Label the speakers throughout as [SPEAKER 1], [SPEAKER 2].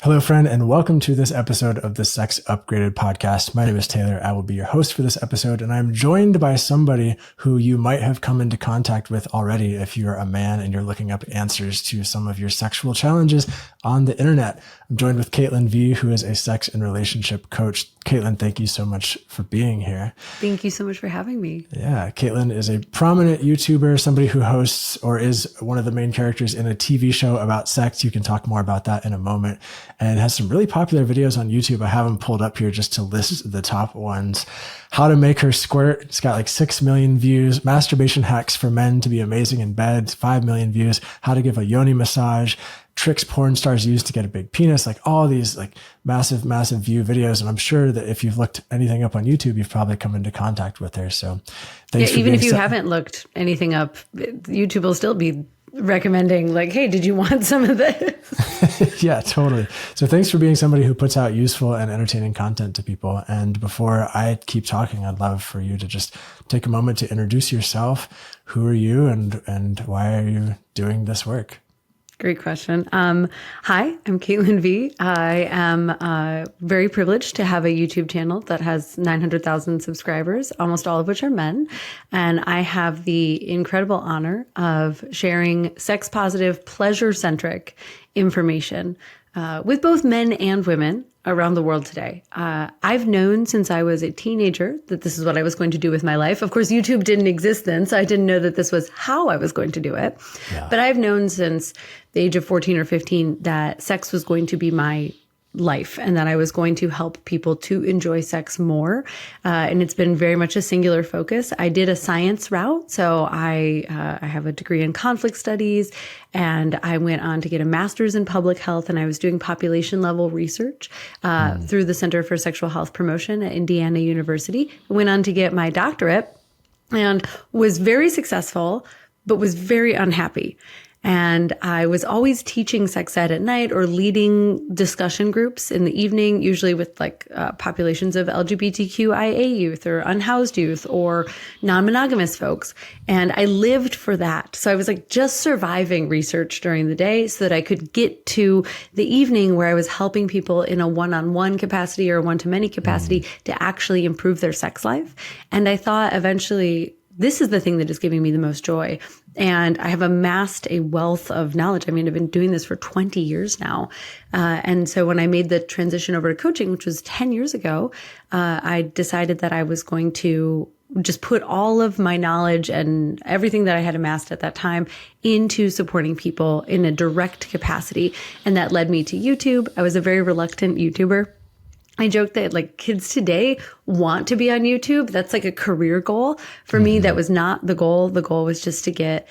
[SPEAKER 1] Hello, friend, and welcome to this episode of the Sex Upgraded podcast. My name is Taylor. I will be your host for this episode, and I'm joined by somebody who you might have come into contact with already if you're a man and you're looking up answers to some of your sexual challenges on the internet. I'm joined with Caitlin V, who is a sex and relationship coach. Caitlin, thank you so much for being here.
[SPEAKER 2] Thank you so much for having me.
[SPEAKER 1] Yeah, Caitlin is a prominent YouTuber, somebody who hosts or is one of the main characters in a TV show about sex. You can talk more about that in a moment. And has some really popular videos on YouTube. I have them pulled up here just to list the top ones. How to make her squirt. It's got like 6 million views. Masturbation hacks for men to be amazing in bed. 5 million views. How to give a yoni massage. Tricks porn stars use to get a big penis. Like all these like massive view videos. And I'm sure that if you've looked anything up on YouTube, you've probably come into contact with her. So thanks for
[SPEAKER 2] even if you haven't looked anything up, YouTube will still be recommending like, hey, did you want some of this?
[SPEAKER 1] Yeah, totally. So thanks for being somebody who puts out useful and entertaining content to people. And before I keep talking, I'd love for you to just take a moment to introduce yourself. Who are you and why are you doing this work?
[SPEAKER 2] Great question. Hi, I'm Caitlin V. I am very privileged to have a YouTube channel that has 900,000 subscribers, almost all of which are men. And I have the incredible honor of sharing sex-positive, pleasure-centric information with both men and women around the world today. I've known since I was a teenager that this is what I was going to do with my life. Of course, YouTube didn't exist then, so I didn't know that this was how I was going to do it. Yeah. But I've known since the age of 14 or 15 that sex was going to be my life and that I was going to help people to enjoy sex more. And it's been very much a singular focus. I did a science route. So I have a degree in conflict studies and I went on to get a master's in public health and I was doing population level research through the Center for Sexual Health Promotion at Indiana University. I went on to get my doctorate and was very successful, but was very unhappy. And I was always teaching sex ed at night or leading discussion groups in the evening, usually with like populations of LGBTQIA youth or unhoused youth or non-monogamous folks. And I lived for that. So I was like just surviving research during the day so that I could get to the evening where I was helping people in a one-on-one capacity or one-to-many capacity to actually improve their sex life. And I thought eventually, this is the thing that is giving me the most joy. And I have amassed a wealth of knowledge. I mean, I've been doing this for 20 years now. And so when I made the transition over to coaching, which was 10 years ago, I decided that I was going to just put all of my knowledge and everything that I had amassed at that time into supporting people in a direct capacity. And that led me to YouTube. I was a very reluctant YouTuber. I joke that like kids today want to be on YouTube. That's like a career goal. For me, that was not the goal. The goal was just to get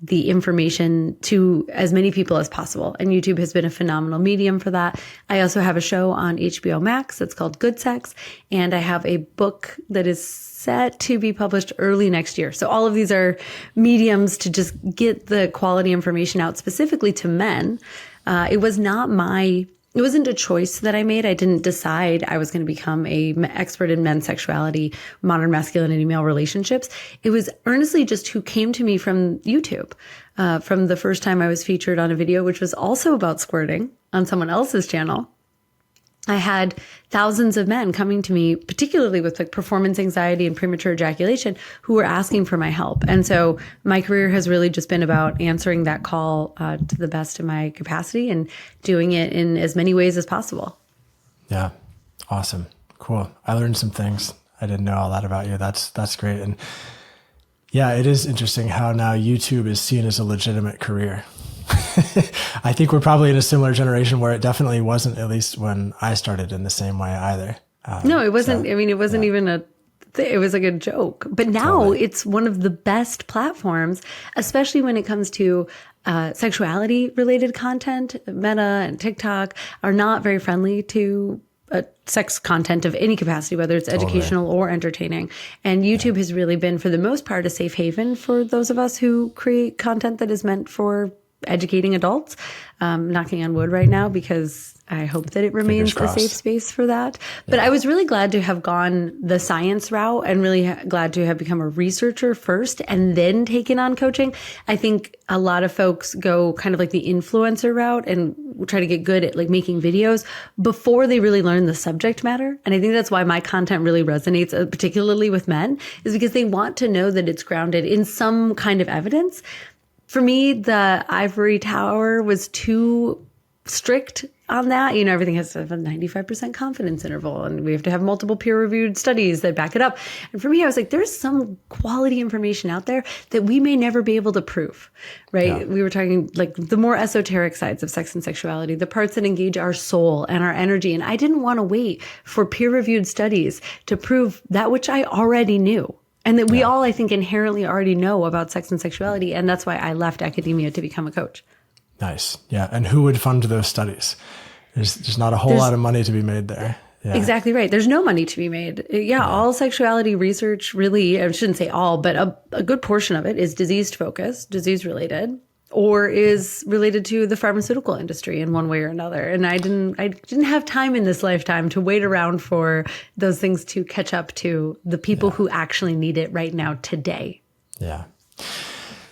[SPEAKER 2] the information to as many people as possible. And YouTube has been a phenomenal medium for that. I also have a show on HBO Max that's called Good Sex. And I have a book that is set to be published early next year. So all of these are mediums to just get the quality information out specifically to men. It wasn't a choice that I made. I didn't decide I was going to become an expert in men's sexuality, modern masculinity, male relationships. It was earnestly just who came to me from YouTube. From the first time I was featured on a video, which was also about squirting on someone else's channel. I had thousands of men coming to me, particularly with like performance anxiety and premature ejaculation, who were asking for my help. And so my career has really just been about answering that call to the best of my capacity and doing it in as many ways as possible.
[SPEAKER 1] Yeah. Awesome. Cool. I learned some things. I didn't know all that about you. That's great. And yeah, it is interesting how now YouTube is seen as a legitimate career. I think we're probably in a similar generation where it definitely wasn't, at least when I started, in the same way either.
[SPEAKER 2] No, it wasn't. So, I mean, it wasn't even it was like a joke. But now It's one of the best platforms, especially when it comes to sexuality related content. Meta and TikTok are not very friendly to sex content of any capacity, whether it's educational or entertaining. And YouTube has really been, for the most part, a safe haven for those of us who create content that is meant for educating adults. Knocking on wood right now because I hope that it remains a safe space for that. But I was really glad to have gone the science route and really glad to have become a researcher first and then taken on coaching. I think a lot of folks go kind of like the influencer route and try to get good at like making videos before they really learn the subject matter. And I think that's why my content really resonates, particularly with men, is because they want to know that it's grounded in some kind of evidence. For me, the ivory tower was too strict on that. Everything has to have a 95% confidence interval and we have to have multiple peer-reviewed studies that back it up. And for me, I was like, there's some quality information out there that we may never be able to prove, right? Yeah. We were talking like the more esoteric sides of sex and sexuality, the parts that engage our soul and our energy. And I didn't want to wait for peer-reviewed studies to prove that which I already knew. And that we all, I think, inherently already know about sex and sexuality. And that's why I left academia to become a coach.
[SPEAKER 1] Nice. Yeah. And who would fund those studies? There's not a whole lot of money to be made there. Yeah.
[SPEAKER 2] Exactly right. There's no money to be made. Yeah. All sexuality research really, I shouldn't say all, but a good portion of it is disease focused, disease related, or is related to the pharmaceutical industry in one way or another. And I didn't have time in this lifetime to wait around for those things to catch up to the people who actually need it right now today.
[SPEAKER 1] Yeah.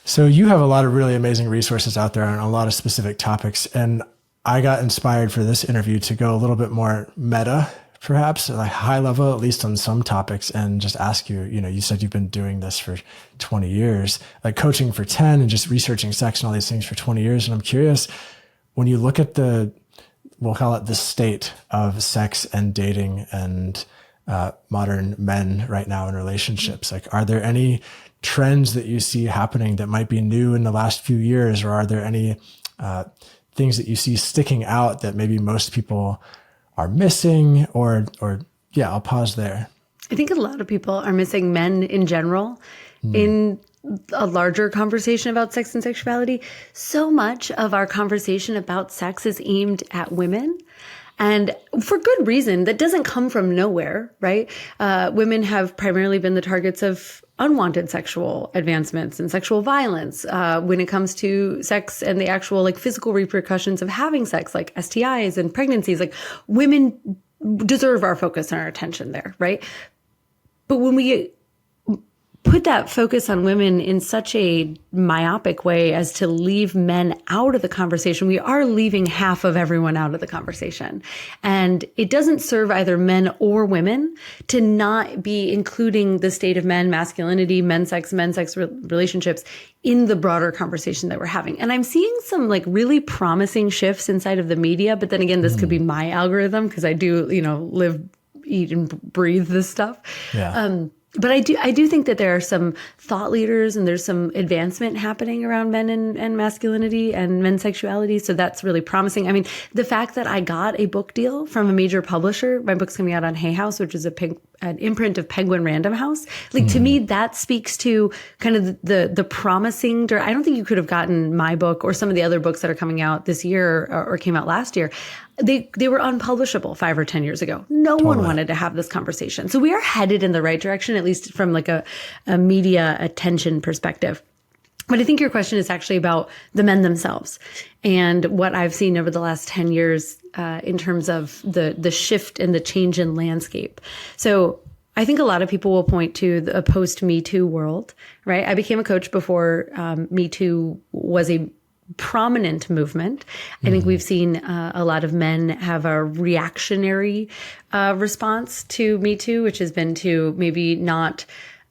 [SPEAKER 1] So you have a lot of really amazing resources out there on a lot of specific topics. And I got inspired for this interview to go a little bit more meta, perhaps like high level, at least on some topics, and just ask you, you said you've been doing this for 20 years, like coaching for 10 and just researching sex and all these things for 20 years. And I'm curious, when you look at we'll call it the state of sex and dating and modern men right now in relationships, like, are there any trends that you see happening that might be new in the last few years? Or are there any things that you see sticking out that maybe most people are missing or I'll pause there.
[SPEAKER 2] I think a lot of people are missing men in general in a larger conversation about sex and sexuality. So much of our conversation about sex is aimed at women. And for good reason, that doesn't come from nowhere, right? Women have primarily been the targets of unwanted sexual advancements and sexual violence when it comes to sex and the actual like physical repercussions of having sex, like STIs and pregnancies. Like women deserve our focus and our attention there, right? But when we put that focus on women in such a myopic way as to leave men out of the conversation, we are leaving half of everyone out of the conversation. And it doesn't serve either men or women to not be including the state of men, masculinity, men's sex relationships in the broader conversation that we're having. And I'm seeing some like really promising shifts inside of the media. But then again, this could be my algorithm because I do, live, eat and breathe this stuff.
[SPEAKER 1] Yeah.
[SPEAKER 2] But I do think that there are some thought leaders and there's some advancement happening around men and masculinity and men's sexuality. So that's really promising. I mean, the fact that I got a book deal from a major publisher, my book's coming out on Hay House, which is an imprint of Penguin Random House. Like to me, that speaks to kind of the promising, I don't think you could have gotten my book or some of the other books that are coming out this year or came out last year. They were unpublishable 5 or 10 years ago. No one wanted to have this conversation. So we are headed in the right direction, at least from like a media attention perspective. But I think your question is actually about the men themselves and what I've seen over the last 10 years in terms of the shift and the change in landscape. So I think a lot of people will point to a post-MeToo world, right? I became a coach before MeToo was a prominent movement. I think we've seen a lot of men have a reactionary response to MeToo, which has been to maybe not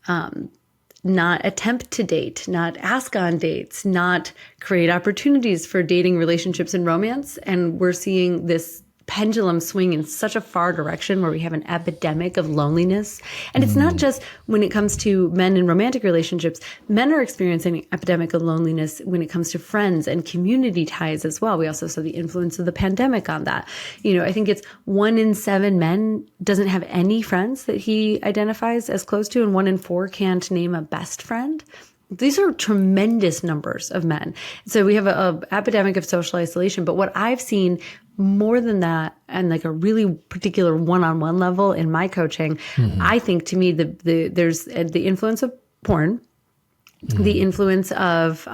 [SPEAKER 2] attempt to date, not ask on dates, not create opportunities for dating, relationships, and romance. And we're seeing this pendulum swing in such a far direction where we have an epidemic of loneliness. And it's not just when it comes to men in romantic relationships. Men are experiencing an epidemic of loneliness when it comes to friends and community ties as well. We also saw the influence of the pandemic on that. I think it's 1 in 7 men doesn't have any friends that he identifies as close to, and 1 in 4 can't name a best friend. These are tremendous numbers of men. So we have an epidemic of social isolation. But what I've seen more than that, and like a really particular one-on-one level in my coaching, I think to me there's the influence of porn, the influence of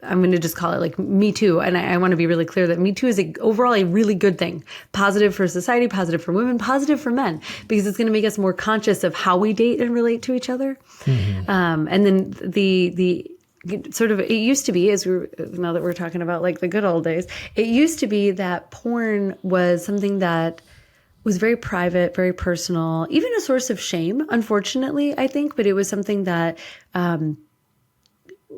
[SPEAKER 2] I'm going to just call it like MeToo. And I want to be really clear that MeToo is overall a really good thing. Positive for society, positive for women, positive for men, because it's going to make us more conscious of how we date and relate to each other. And then the sort of, it used to be, now that we're talking about like the good old days, it used to be that porn was something that was very private, very personal, even a source of shame, unfortunately, I think, but it was something that,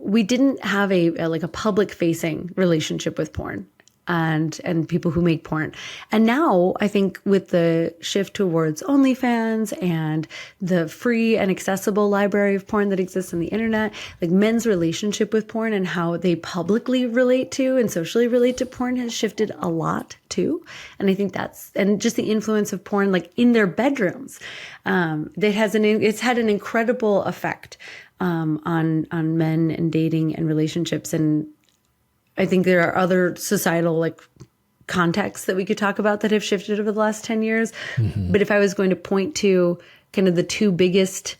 [SPEAKER 2] we didn't have a public facing relationship with porn and people who make porn. And now I think with the shift towards OnlyFans and the free and accessible library of porn that exists on the internet, like men's relationship with porn and how they publicly relate to and socially relate to porn has shifted a lot too. And I think and just the influence of porn, like in their bedrooms, it's had an incredible effect on men and dating and relationships. And I think there are other societal like contexts that we could talk about that have shifted over the last 10 years. But if I was going to point to kind of the two biggest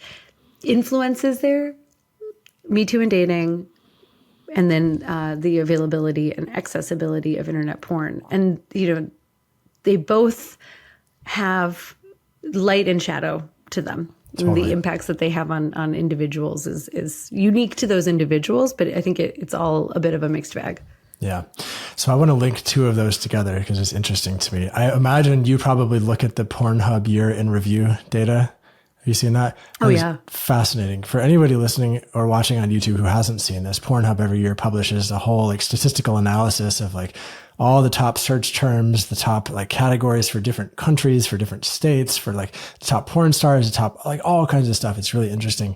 [SPEAKER 2] influences there, Me Too and dating, and then the availability and accessibility of internet porn. And, they both have light and shadow to them. Totally. The impacts that they have on individuals is unique to those individuals, but I think it's all a bit of a mixed bag.
[SPEAKER 1] Yeah. So I want to link two of those together because it's interesting to me. I imagine you probably look at the Pornhub year in review data. Have you seen that?
[SPEAKER 2] Oh, yeah.
[SPEAKER 1] Fascinating. For anybody listening or watching on YouTube who hasn't seen this, Pornhub every year publishes a whole like statistical analysis of like all the top search terms, the top like categories for different countries, for different states, for like the top porn stars, the top, like all kinds of stuff. It's really interesting.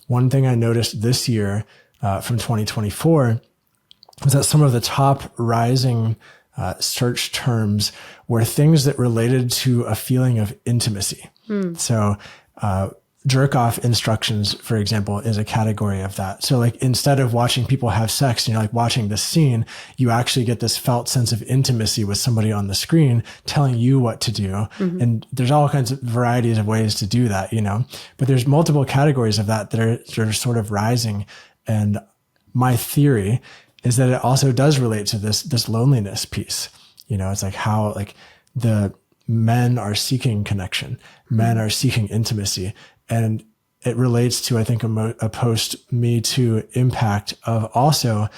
[SPEAKER 1] One thing I noticed this year from 2024 was that some of the top rising search terms were things that related to a feeling of intimacy. So, jerk off instructions, for example, is a category of that. So like instead of watching people have sex and you're like watching the scene, you actually get this felt sense of intimacy with somebody on the screen telling you what to do. And there's all kinds of varieties of ways to do that, but there's multiple categories of that that are sort of rising. And my theory is that it also does relate to this loneliness piece. It's like how like the men are seeking connection, men are seeking intimacy. And it relates to, I think, a post-Me Too impact of also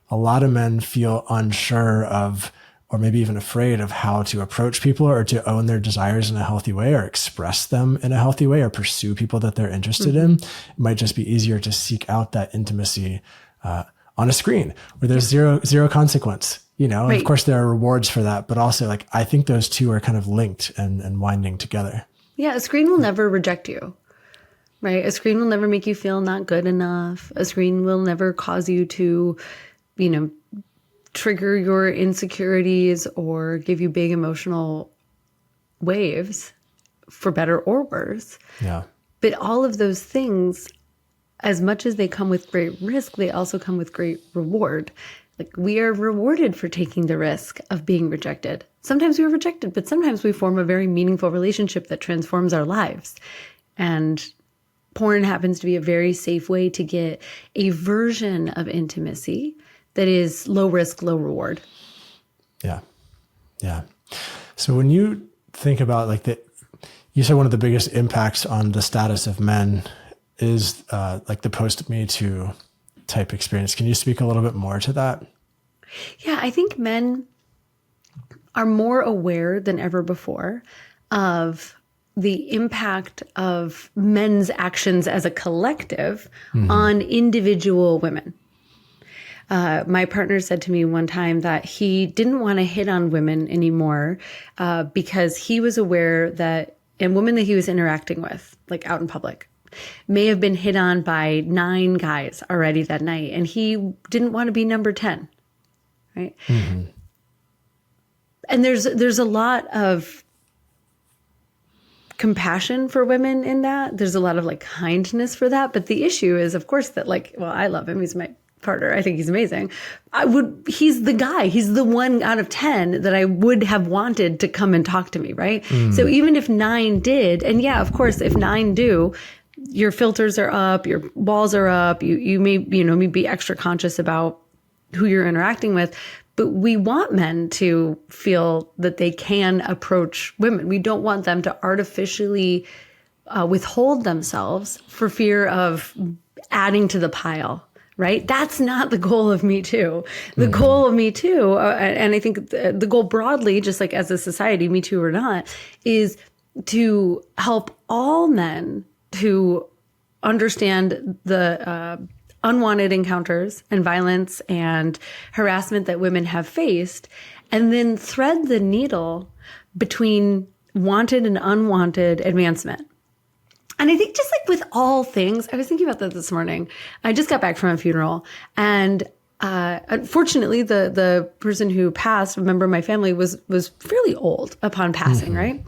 [SPEAKER 1] a lot of men feel unsure of, or maybe even afraid of how to approach people or to own their desires in a healthy way or express them in a healthy way or pursue people that they're interested in. It might just be easier to seek out that intimacy on a screen where there's zero consequence. Right. Of course, there are rewards for that, but also like I think those two are kind of linked and winding together. Yeah,
[SPEAKER 2] a screen will never reject you. Right. A screen will never make you feel not good enough. A screen will never cause you to, trigger your insecurities or give you big emotional waves, for better or worse.
[SPEAKER 1] Yeah.
[SPEAKER 2] But all of those things, as much as they come with great risk, they also come with great reward. Like we are rewarded for taking the risk of being rejected. Sometimes we are rejected, but sometimes we form a very meaningful relationship that transforms our lives. And porn happens to be a very safe way to get a version of intimacy that is low risk, low reward.
[SPEAKER 1] Yeah. Yeah. So when you think about like you said one of the biggest impacts on the status of men is like the post-Me Too type experience. Can you speak a little bit more to that?
[SPEAKER 2] Yeah, I think men are more aware than ever before of the impact of men's actions as a collective on individual women. My partner said to me one time that he didn't want to hit on women anymore because he was aware that a woman that he was interacting with, like out in public, may have been hit on by 9 guys already that night. And he didn't want to be number 10. Right. And there's a lot of compassion for women in that. There's a lot of like kindness for that. But the issue is, of course, that like, well, I love him. He's my partner. I think he's amazing. He's the guy. He's the 1 out of 10 that I would have wanted to come and talk to me. Right. So even if 9 did, and yeah, of course, if 9 do, your filters are up, your walls are up. You may be extra conscious about who you're interacting with. But we want men to feel that they can approach women. We don't want them to artificially withhold themselves for fear of adding to the pile, right? That's not the goal of MeToo. The goal of MeToo, and I think the goal broadly, just like as a society, MeToo or not, is to help all men to understand the unwanted encounters and violence and harassment that women have faced, and then thread the needle between wanted and unwanted advancement. And I think just like with all things, I was thinking about that this morning. I just got back from a funeral, and unfortunately, the person who passed, a member of my family, was fairly old upon passing, right?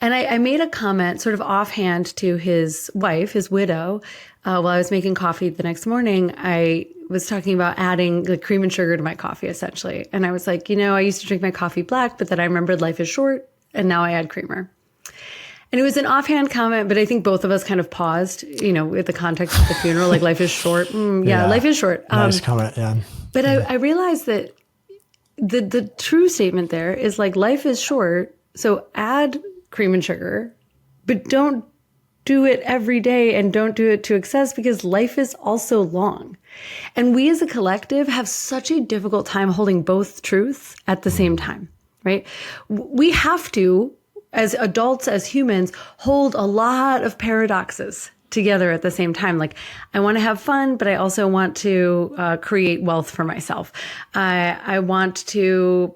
[SPEAKER 2] And I made a comment sort of offhand to his wife, his widow, while I was making coffee the next morning. I was talking about adding like cream and sugar to my coffee, essentially. And I was like, I used to drink my coffee black, but then I remembered life is short, and now I add creamer. And it was an offhand comment, but I think both of us kind of paused, with the context of the funeral, like life is short. Yeah, life is short.
[SPEAKER 1] Nice comment, yeah.
[SPEAKER 2] But I realized that the true statement there is like life is short, so add cream and sugar, but don't do it every day and don't do it to excess, because life is also long. And we as a collective have such a difficult time holding both truths at the same time, right? We have to, as adults, as humans, hold a lot of paradoxes together at the same time. Like, I want to have fun, but I also want to create wealth for myself. I want to,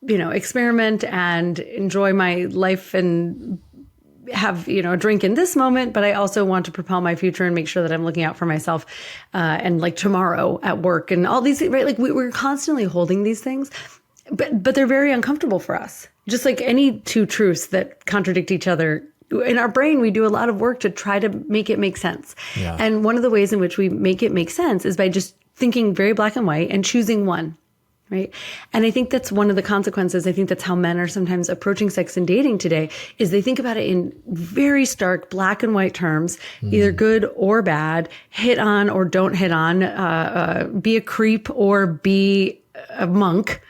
[SPEAKER 2] experiment and enjoy my life and have, a drink in this moment, but I also want to propel my future and make sure that I'm looking out for myself and like tomorrow at work and all these, right? Like we're constantly holding these things, but they're very uncomfortable for us. Just like any two truths that contradict each other. In our brain, we do a lot of work to try to make it make sense. Yeah. And one of the ways in which we make it make sense is by just thinking very black and white and choosing one, right? And I think that's one of the consequences. I think that's how men are sometimes approaching sex and dating today, is they think about it in very stark black and white terms, either good or bad, hit on or don't hit on, be a creep or be a monk.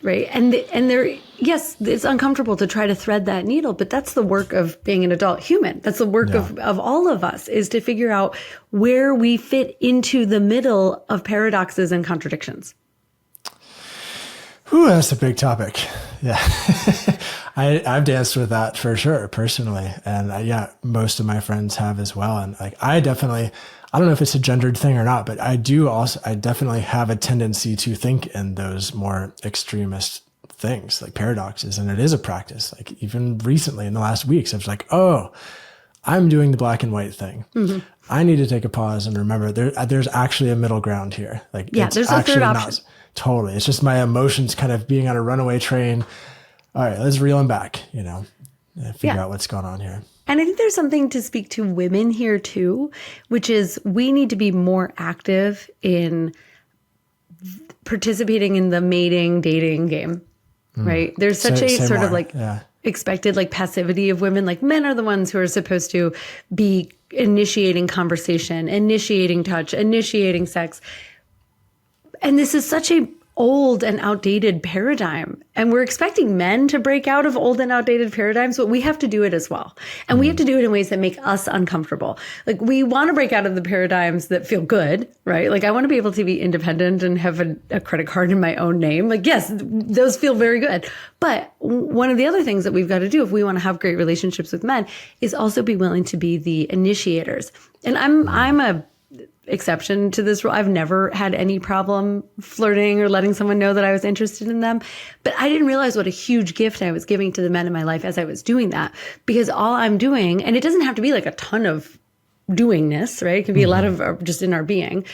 [SPEAKER 2] Right. And they're, yes, it's uncomfortable to try to thread that needle, but that's the work of being an adult human. That's the work of all of us, is to figure out where we fit into the middle of paradoxes and contradictions.
[SPEAKER 1] Ooh, that's a big topic. Yeah. I've danced with that for sure, personally. And most of my friends have as well. And like, I don't know if it's a gendered thing or not, but I definitely have a tendency to think in those more extremist things, like paradoxes. And it is a practice. Like even recently in the last weeks, I was like, oh, I'm doing the black and white thing. Mm-hmm. I need to take a pause and remember there's actually a middle ground here. Like,
[SPEAKER 2] there's a third option.
[SPEAKER 1] Totally. It's just my emotions kind of being on a runaway train. All right, let's reel them back, and figure out what's going on here.
[SPEAKER 2] And I think there's something to speak to women here too, which is we need to be more active in participating in the dating game, right? There's such a sort of like expected like passivity of women. Like men are the ones who are supposed to be initiating conversation, initiating touch, initiating sex. And this is such a old and outdated paradigm. And we're expecting men to break out of old and outdated paradigms, but we have to do it as well. And we have to do it in ways that make us uncomfortable. Like we want to break out of the paradigms that feel good, right? Like I want to be able to be independent and have a credit card in my own name. Like, yes, those feel very good. But one of the other things that we've got to do if we want to have great relationships with men is also be willing to be the initiators. And I'm a exception to this rule. I've never had any problem flirting or letting someone know that I was interested in them. But I didn't realize what a huge gift I was giving to the men in my life as I was doing that. Because all I'm doing, and it doesn't have to be like a ton of doingness, right? It can be a lot of just in our being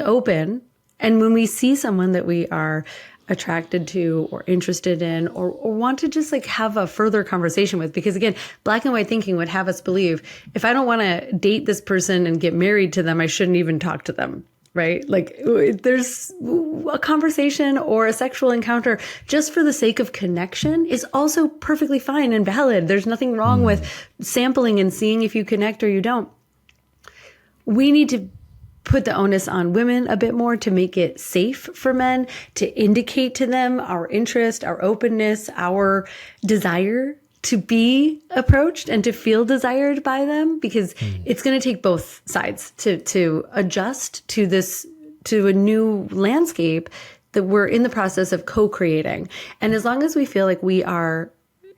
[SPEAKER 2] open. And when we see someone that we are attracted to or interested in or want to just like have a further conversation with, because again, black and white thinking would have us believe if I don't want to date this person and get married to them, I shouldn't even talk to them, right? Like there's a conversation or a sexual encounter just for the sake of connection is also perfectly fine and valid. There's nothing wrong with sampling and seeing if you connect or you don't. We need to put the onus on women a bit more to make it safe for men, to indicate to them our interest, our openness, our desire to be approached and to feel desired by them, because it's going to take both sides to adjust to this, to a new landscape that we're in the process of co-creating. And as long as we feel like we are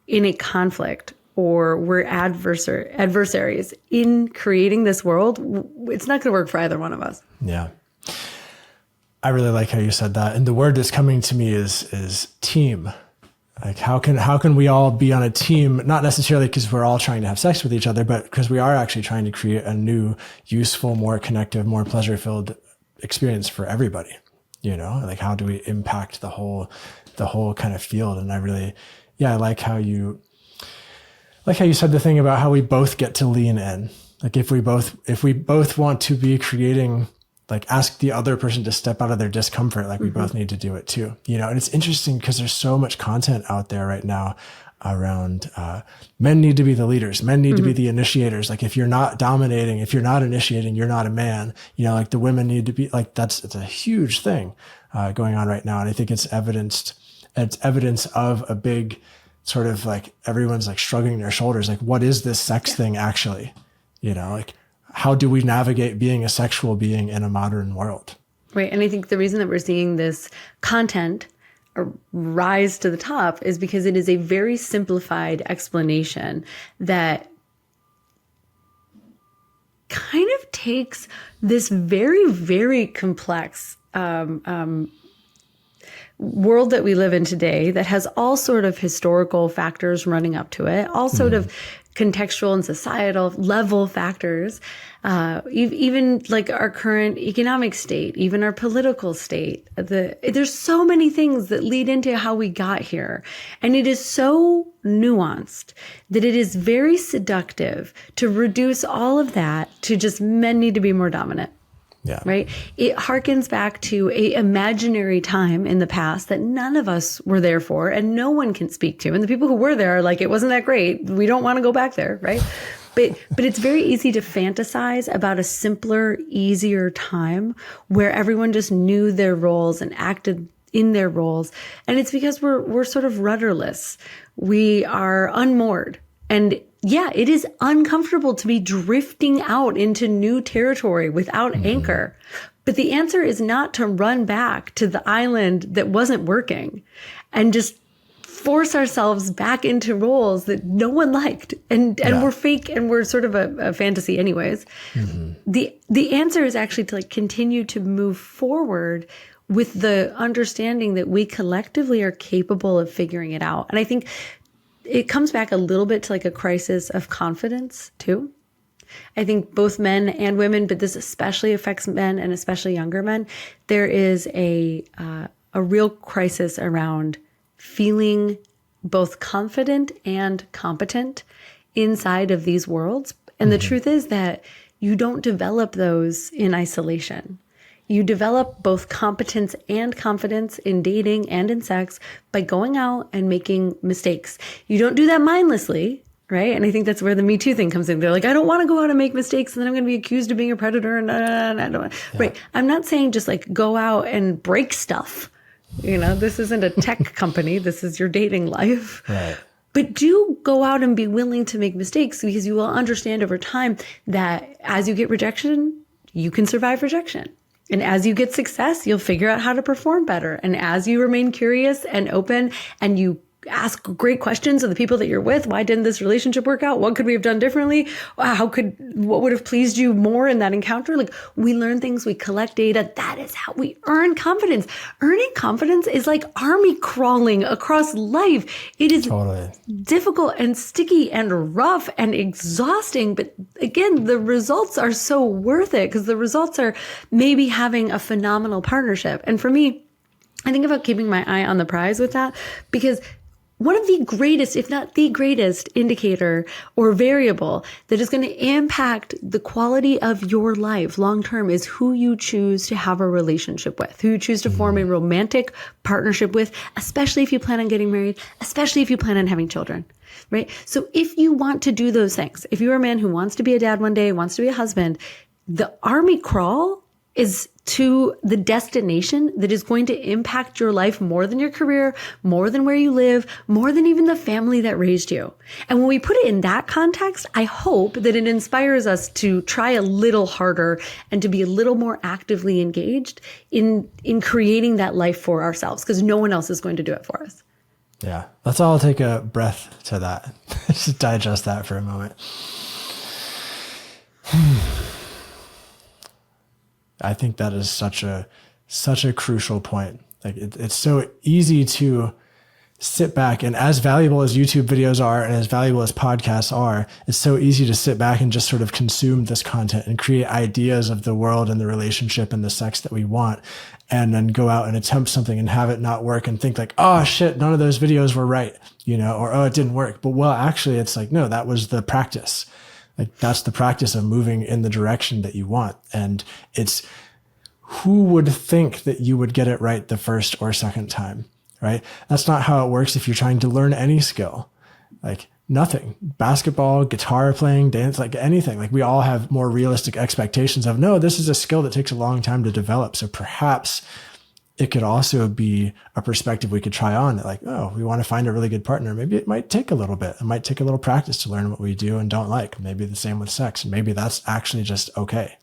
[SPEAKER 2] in a conflict or we're adversaries in creating this world, it's not going to work for either one of us.
[SPEAKER 1] Yeah. I really like how you said that. And the word that's coming to me is team. Like how can we all be on a team, not necessarily because we're all trying to have sex with each other, but because we are actually trying to create a new, useful, more connective, more pleasure-filled experience for everybody. You know, like how do we impact the whole kind of field? And I like how you said the thing about how we both get to lean in. Like if we both want to be creating, like ask the other person to step out of their discomfort, like we both need to do it too, you know? And it's interesting because there's so much content out there right now around, men need to be the leaders. Men need to be the initiators. Like if you're not dominating, if you're not initiating, you're not a man, you know, like the women need to be like, it's a huge thing, going on right now. And I think it's evidence of a big sort of like everyone's like shrugging their shoulders. Like, what is this sex thing actually? You know, like how do we navigate being a sexual being in a modern world?
[SPEAKER 2] Right. And I think the reason that we're seeing this content rise to the top is because it is a very simplified explanation that kind of takes this very, very complex world that we live in today that has all sort of historical factors running up to it, all sort of contextual and societal level factors, even like our current economic state, even our political state. There's so many things that lead into how we got here. And it is so nuanced that it is very seductive to reduce all of that to just men need to be more dominant.
[SPEAKER 1] Yeah.
[SPEAKER 2] Right. It harkens back to a imaginary time in the past that none of us were there for and no one can speak to. And the people who were there are like, it wasn't that great. We don't want to go back there. Right. But it's very easy to fantasize about a simpler, easier time where everyone just knew their roles and acted in their roles. And it's because we're sort of rudderless. We are unmoored. And yeah, it is uncomfortable to be drifting out into new territory without anchor. But the answer is not to run back to the island that wasn't working and just force ourselves back into roles that no one liked and we're fake and we're sort of a fantasy anyways. The answer is actually to like continue to move forward with the understanding that we collectively are capable of figuring it out. And I think it comes back a little bit to like a crisis of confidence too. I think both men and women, but this especially affects men and especially younger men. There is a real crisis around feeling both confident and competent inside of these worlds. And the truth is that you don't develop those in isolation. You develop both competence and confidence in dating and in sex by going out and making mistakes. You don't do that mindlessly, right? And I think that's where the MeToo thing comes in. They're like, I don't want to go out and make mistakes and then I'm going to be accused of being a predator. And I don't. Right. I'm not saying just like go out and break stuff. You know, this isn't a tech company. This is your dating life.
[SPEAKER 1] Right.
[SPEAKER 2] But do go out and be willing to make mistakes because you will understand over time that as you get rejection, you can survive rejection. And as you get success, you'll figure out how to perform better. And as you remain curious and open and you ask great questions of the people that you're with, why didn't this relationship work out? What could we have done differently? What would have pleased you more in that encounter? Like we learn things, we collect data. That is how we earn confidence. Earning confidence is like army crawling across life. It is difficult and sticky and rough and exhausting. But again, the results are so worth it because the results are maybe having a phenomenal partnership. And for me, I think about keeping my eye on the prize with that because one of the greatest, if not the greatest indicator or variable that is going to impact the quality of your life long-term is who you choose to have a relationship with, who you choose to form a romantic partnership with, especially if you plan on getting married, especially if you plan on having children, right? So if you want to do those things, if you're a man who wants to be a dad one day, wants to be a husband, the army crawl is to the destination that is going to impact your life more than your career, more than where you live, more than even the family that raised you. And when we put it in that context, I hope that it inspires us to try a little harder and to be a little more actively engaged in creating that life for ourselves, because no one else is going to do it for us.
[SPEAKER 1] Yeah. Let's all take a breath to that. Just digest that for a moment. I think that is such a crucial point. Like it's so easy to sit back, and as valuable as YouTube videos are and as valuable as podcasts are, it's so easy to sit back and just sort of consume this content and create ideas of the world and the relationship and the sex that we want, and then go out and attempt something and have it not work and think like, oh shit, none of those videos were right, or oh, it didn't work. But well, actually it's like, no, that was the practice. Like that's the practice of moving in the direction that you want. And it's who would think that you would get it right the first or second time, right? That's not how it works if you're trying to learn any skill. Like nothing, basketball, guitar playing, dance, like anything. Like we all have more realistic expectations of, no, this is a skill that takes a long time to develop. So perhaps it could also be a perspective we could try on that like, oh, we want to find a really good partner. Maybe it might take a little bit. It might take a little practice to learn what we do and don't like. Maybe the same with sex. And maybe that's actually just okay.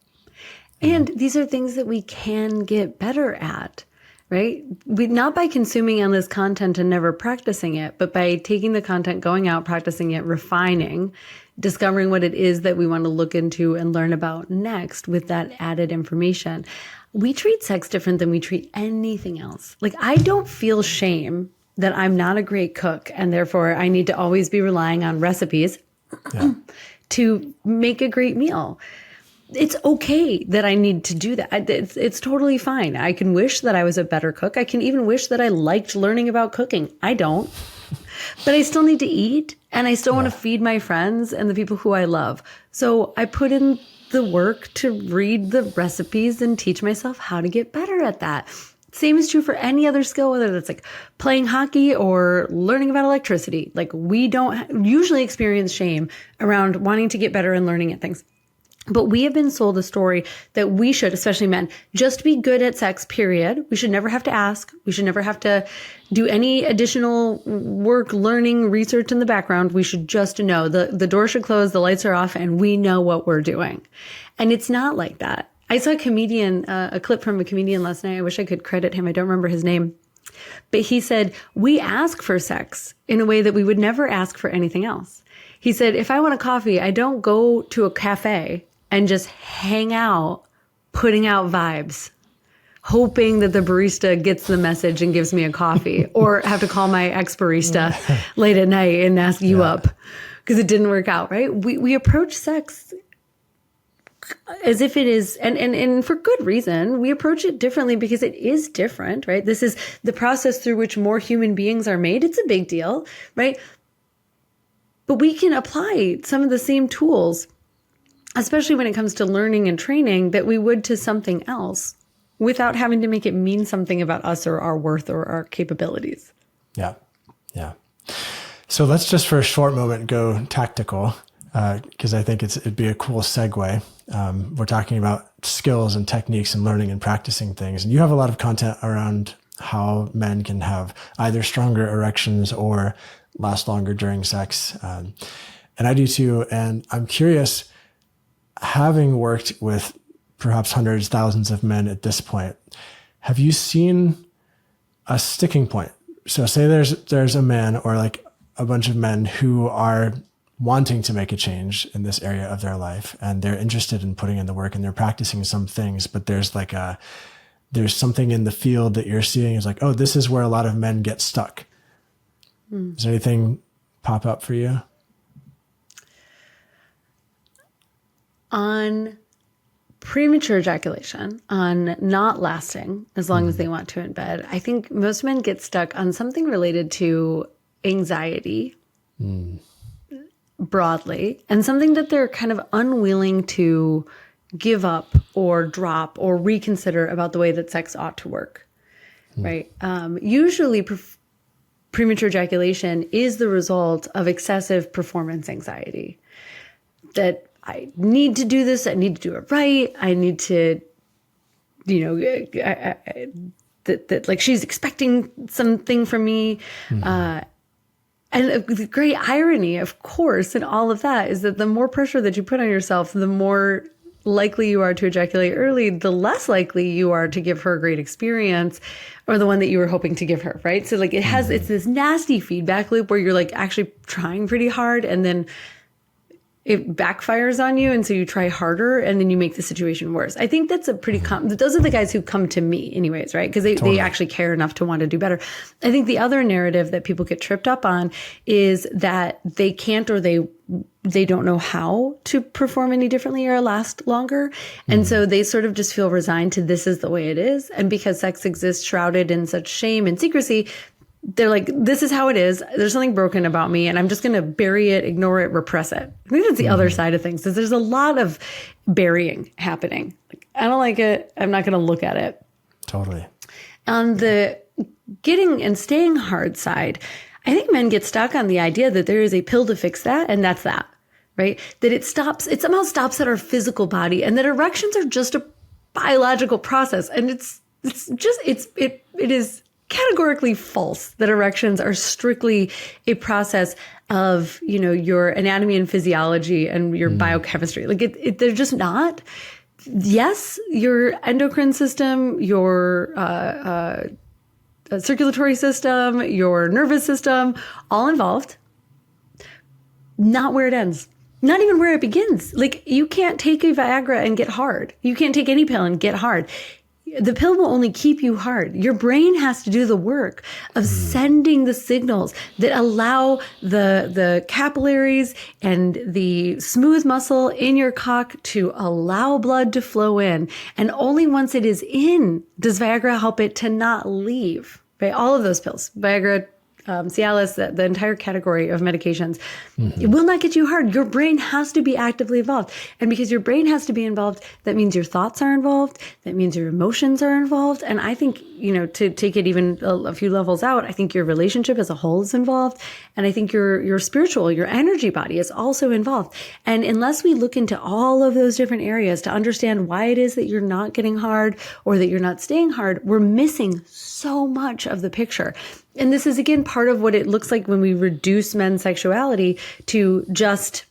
[SPEAKER 2] And these are things that we can get better at, right? Not by consuming endless content and never practicing it, but by taking the content, going out, practicing it, refining, discovering what it is that we want to look into and learn about next with that added information. We treat sex different than we treat anything else. Like I don't feel shame that I'm not a great cook and therefore I need to always be relying on recipes to make a great meal. It's okay that I need to do that. It's totally fine. I can wish that I was a better cook. I can even wish that I liked learning about cooking. I don't. But I still need to eat and I still want to feed my friends and the people who I love. So I put in the work to read the recipes and teach myself how to get better at that. Same is true for any other skill, whether that's like playing hockey or learning about electricity. Like we don't usually experience shame around wanting to get better and learning at things. But we have been sold a story that we should, especially men, just be good at sex, period. We should never have to ask. We should never have to do any additional work, learning, research in the background. We should just know the door should close, the lights are off, and we know what we're doing. And it's not like that. I saw a clip from a comedian last night. I wish I could credit him. I don't remember his name. But he said, we ask for sex in a way that we would never ask for anything else. He said, if I want a coffee, I don't go to a cafe and just hang out, putting out vibes, hoping that the barista gets the message and gives me a coffee, or have to call my ex-barista late at night and ask you up because it didn't work out, right? We approach sex as if it is, and for good reason, we approach it differently because it is different, right? This is the process through which more human beings are made. It's a big deal, right? But we can apply some of the same tools, especially when it comes to learning and training, that we would to something else without having to make it mean something about us or our worth or our capabilities.
[SPEAKER 1] Yeah. Yeah. So let's just for a short moment go tactical, because I think it'd be a cool segue. We're talking about skills and techniques and learning and practicing things. And you have a lot of content around how men can have either stronger erections or last longer during sex. And I do too. And I'm curious, having worked with perhaps hundreds, thousands of men at this point, have you seen a sticking point? So say there's a man or like a bunch of men who are wanting to make a change in this area of their life and they're interested in putting in the work and they're practicing some things, but there's something in the field that you're seeing is like, oh, this is where a lot of men get stuck. Does anything pop up for you?
[SPEAKER 2] On premature ejaculation, on not lasting as long as they want to in bed, I think most men get stuck on something related to anxiety broadly, and something that they're kind of unwilling to give up or drop or reconsider about the way that sex ought to work, right? Usually premature ejaculation is the result of excessive performance anxiety, that I need to do this. I need to do it right. I need to that like she's expecting something from me. And the great irony, of course, in all of that is that the more pressure that you put on yourself, the more likely you are to ejaculate early, the less likely you are to give her a great experience or the one that you were hoping to give her, right? So like it's this nasty feedback loop where you're like actually trying pretty hard and then it backfires on you. And so you try harder and then you make the situation worse. I think that's a pretty those are the guys who come to me anyways, right? Because they actually care enough to want to do better. I think the other narrative that people get tripped up on is that they can't or they don't know how to perform any differently or last longer. And so they sort of just feel resigned to this is the way it is. And because sex exists shrouded in such shame and secrecy, they're like, this is how it is. There's something broken about me and I'm just going to bury it, ignore it, repress it. I think that's the other side of things is there's a lot of burying happening. Like, I don't like it. I'm not going to look at it.
[SPEAKER 1] Totally.
[SPEAKER 2] On the getting and staying hard side, I think men get stuck on the idea that there is a pill to fix that. And that's that, right? That it somehow stops at our physical body and that erections are just a biological process. And it is categorically false that erections are strictly a process of, your anatomy and physiology and your biochemistry. Like they're just not. Yes, your endocrine system, your circulatory system, your nervous system, all involved. Not where it ends. Not even where it begins. Like you can't take a Viagra and get hard. You can't take any pill and get hard. The pill will only keep you hard. Your brain has to do the work of sending the signals that allow the capillaries and the smooth muscle in your cock to allow blood to flow in. And only once it is in does Viagra help it to not leave. Right? All of those pills, Viagra, Cialis, the entire category of medications, it will not get you hard. Your brain has to be actively involved. And because your brain has to be involved, that means your thoughts are involved. That means your emotions are involved. And I think, to take it even a few levels out, I think your relationship as a whole is involved. And I think your spiritual, your energy body is also involved. And unless we look into all of those different areas to understand why it is that you're not getting hard or that you're not staying hard, we're missing so much of the picture. And this is, again, part of what it looks like when we reduce men's sexuality to just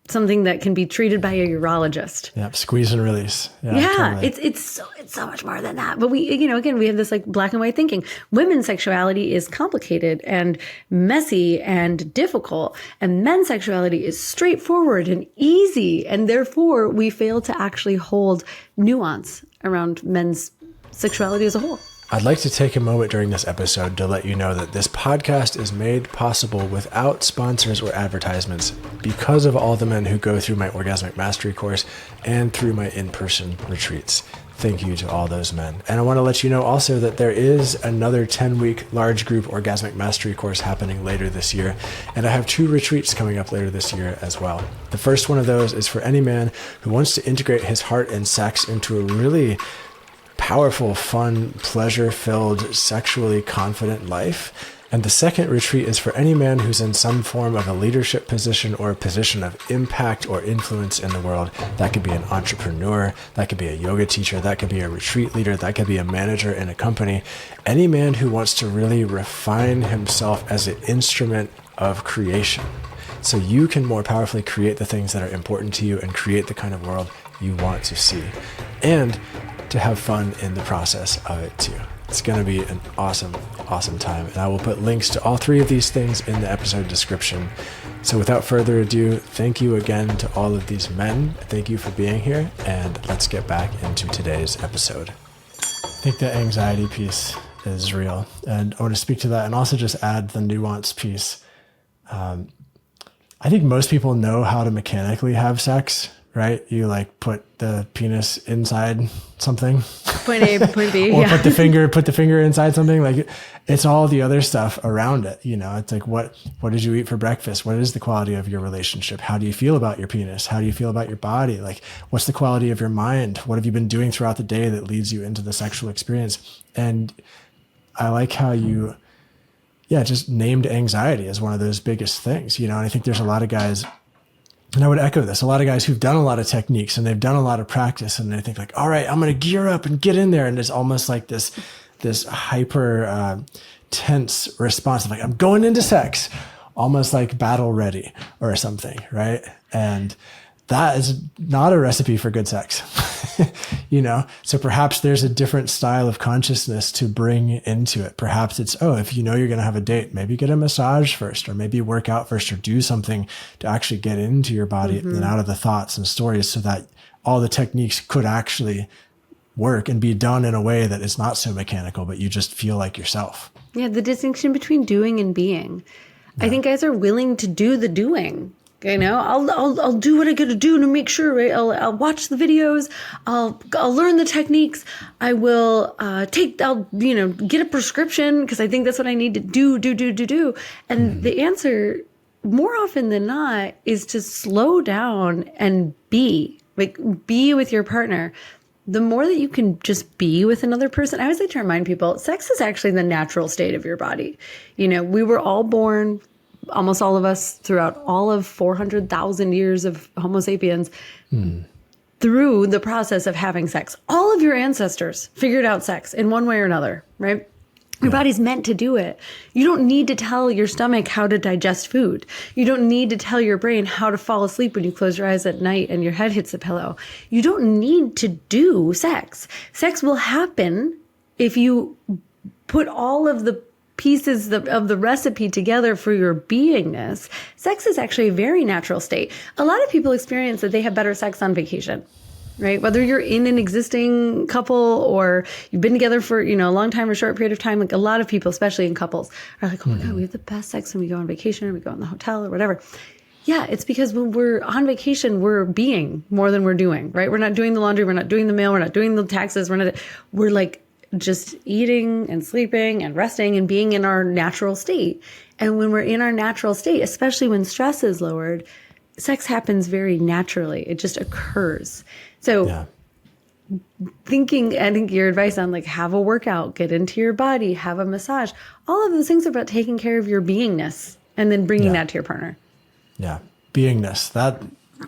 [SPEAKER 2] something that can be treated by a urologist.
[SPEAKER 1] Yeah, squeeze and release.
[SPEAKER 2] Yeah, totally. It's so much more than that. But we, again, we have this like black and white thinking. Women's sexuality is complicated and messy and difficult. And men's sexuality is straightforward and easy. And therefore, we fail to actually hold nuance around men's sexuality as a whole.
[SPEAKER 1] I'd like to take a moment during this episode to let you know that this podcast is made possible without sponsors or advertisements because of all the men who go through my Orgasmic Mastery course and through my in-person retreats. Thank you to all those men. And I want to let you know also that there is another 10-week large group Orgasmic Mastery course happening later this year. And I have 2 retreats coming up later this year as well. The first one of those is for any man who wants to integrate his heart and sex into a really powerful, fun, pleasure-filled, sexually confident life. And the second retreat is for any man who's in some form of a leadership position or a position of impact or influence in the world. That could be an entrepreneur, that could be a yoga teacher, that could be a retreat leader, that could be a manager in a company. Any man who wants to really refine himself as an instrument of creation. So you can more powerfully create the things that are important to you and create the kind of world you want to see. And to have fun in the process of it too. It's going to be an awesome, awesome time. And I will put links to all 3 of these things in the episode description. So without further ado, thank you again to all of these men. Thank you for being here. And let's get back into today's episode. I think the anxiety piece is real. And I want to speak to that and also just add the nuance piece. I think most people know how to mechanically have sex, right? You like put the penis inside something.
[SPEAKER 2] Point A, point B.
[SPEAKER 1] Or put the finger inside something. Like it's all the other stuff around it. It's like, what did you eat for breakfast? What is the quality of your relationship? How do you feel about your penis? How do you feel about your body? Like, what's the quality of your mind? What have you been doing throughout the day that leads you into the sexual experience? And I like how you, just named anxiety as one of those biggest things, and I think there's a lot of guys And I would echo this. A lot of guys who've done a lot of techniques and they've done a lot of practice and they think like, all right, I'm going to gear up and get in there. And it's almost like this hyper tense response of like, I'm going into sex, almost like battle ready or something. Right. And that is not a recipe for good sex, So perhaps there's a different style of consciousness to bring into it. Perhaps it's, if you're going to have a date, maybe get a massage first, or maybe work out first, or do something to actually get into your body and out of the thoughts and stories, so that all the techniques could actually work and be done in a way that is not so mechanical, but you just feel like yourself.
[SPEAKER 2] Yeah. The distinction between doing and being. Yeah. I think guys are willing to do the doing. I'll do what I got to do to make sure, right? I'll watch the videos. I'll learn the techniques. I will get a prescription because I think that's what I need to do. And the answer, more often than not, is to slow down and be with your partner. The more that you can just be with another person, I always like to remind people, sex is actually the natural state of your body. We were all born, almost all of us, throughout all of 400,000 years of Homo sapiens, through the process of having sex. All of your ancestors figured out sex in one way or another, right? Your body's meant to do it. You don't need to tell your stomach how to digest food. You don't need to tell your brain how to fall asleep when you close your eyes at night and your head hits the pillow. You don't need to do sex. Sex will happen if you put all of the pieces of the recipe together for your beingness. Sex is actually a very natural state. A lot of people experience that they have better sex on vacation, right? Whether you're in an existing couple or you've been together for, a long time or a short period of time, like a lot of people, especially in couples, are like, oh my God, we have the best sex when we go on vacation or we go in the hotel or whatever. Yeah, it's because when we're on vacation, we're being more than we're doing, right? We're not doing the laundry, we're not doing the mail, we're not doing the taxes, we're like just eating and sleeping and resting and being in our natural state. And when we're in our natural state, especially when stress is lowered, sex happens very naturally. It just occurs. So I think your advice on have a workout, get into your body, have a massage, all of those things are about taking care of your beingness and then bringing that to your partner. Yeah.
[SPEAKER 1] Beingness.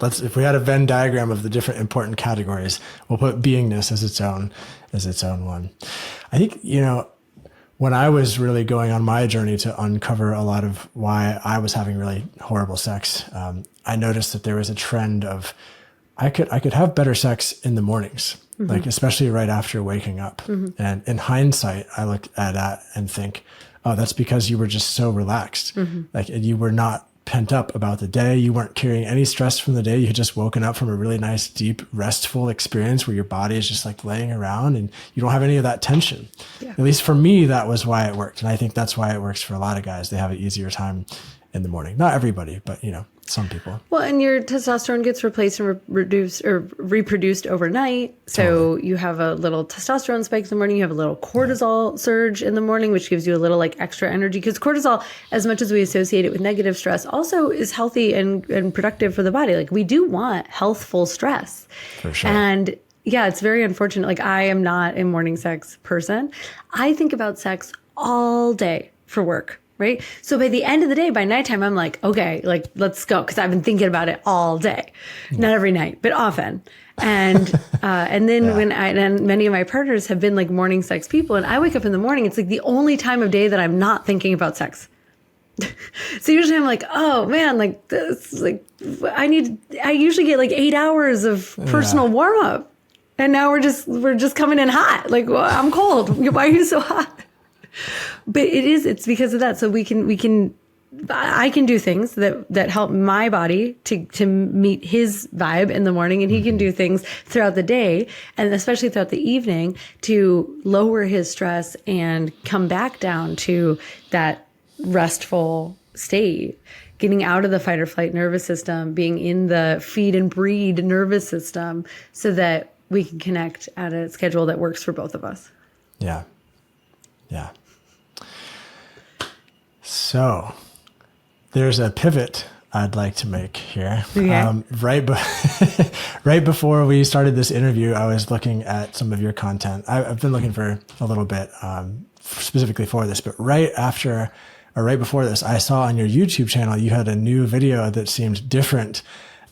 [SPEAKER 1] If we had a Venn diagram of the different important categories, we'll put beingness as its own one. I think, when I was really going on my journey to uncover a lot of why I was having really horrible sex, I noticed that there was a trend of I could have better sex in the mornings, especially right after waking up. And in hindsight, I look at that and think, oh, that's because you were just so relaxed. You were not pent up about the day. You weren't carrying any stress from the day. You had just woken up from a really nice, deep, restful experience where your body is just laying around and you don't have any of that tension. Yeah. At least for me, that was why it worked. And I think that's why it works for a lot of guys. They have an easier time in the morning. Not everybody, but some people.
[SPEAKER 2] Well, and your testosterone gets replaced and reproduced overnight. So you have a little testosterone spike in the morning. You have a little cortisol surge in the morning, which gives you a little extra energy. Because cortisol, as much as we associate it with negative stress, also is healthy and productive for the body. We do want healthful stress.
[SPEAKER 1] For sure.
[SPEAKER 2] And yeah, it's very unfortunate. I am not a morning sex person. I think about sex all day for work. Right. So by the end of the day, by nighttime, I'm like, okay, let's go. Cause I've been thinking about it all day, not every night, but often. And then and many of my partners have been morning sex people and I wake up in the morning. It's the only time of day that I'm not thinking about sex. So usually I'm like, oh man, this, I usually get 8 hours of personal warm up and now we're just coming in hot. Well, I'm cold. Why are you so hot? But it's because of that. So I can do things that help my body to meet his vibe in the morning, and he can do things throughout the day and especially throughout the evening to lower his stress and come back down to that restful state, getting out of the fight or flight nervous system, being in the feed and breed nervous system so that we can connect at a schedule that works for both of us.
[SPEAKER 1] Yeah. Yeah. So there's a pivot I'd like to make here. Okay. Right before we started this interview, I was looking at some of your content. I've been looking for a little bit, specifically for this, but right before this, I saw on your YouTube channel, you had a new video that seemed different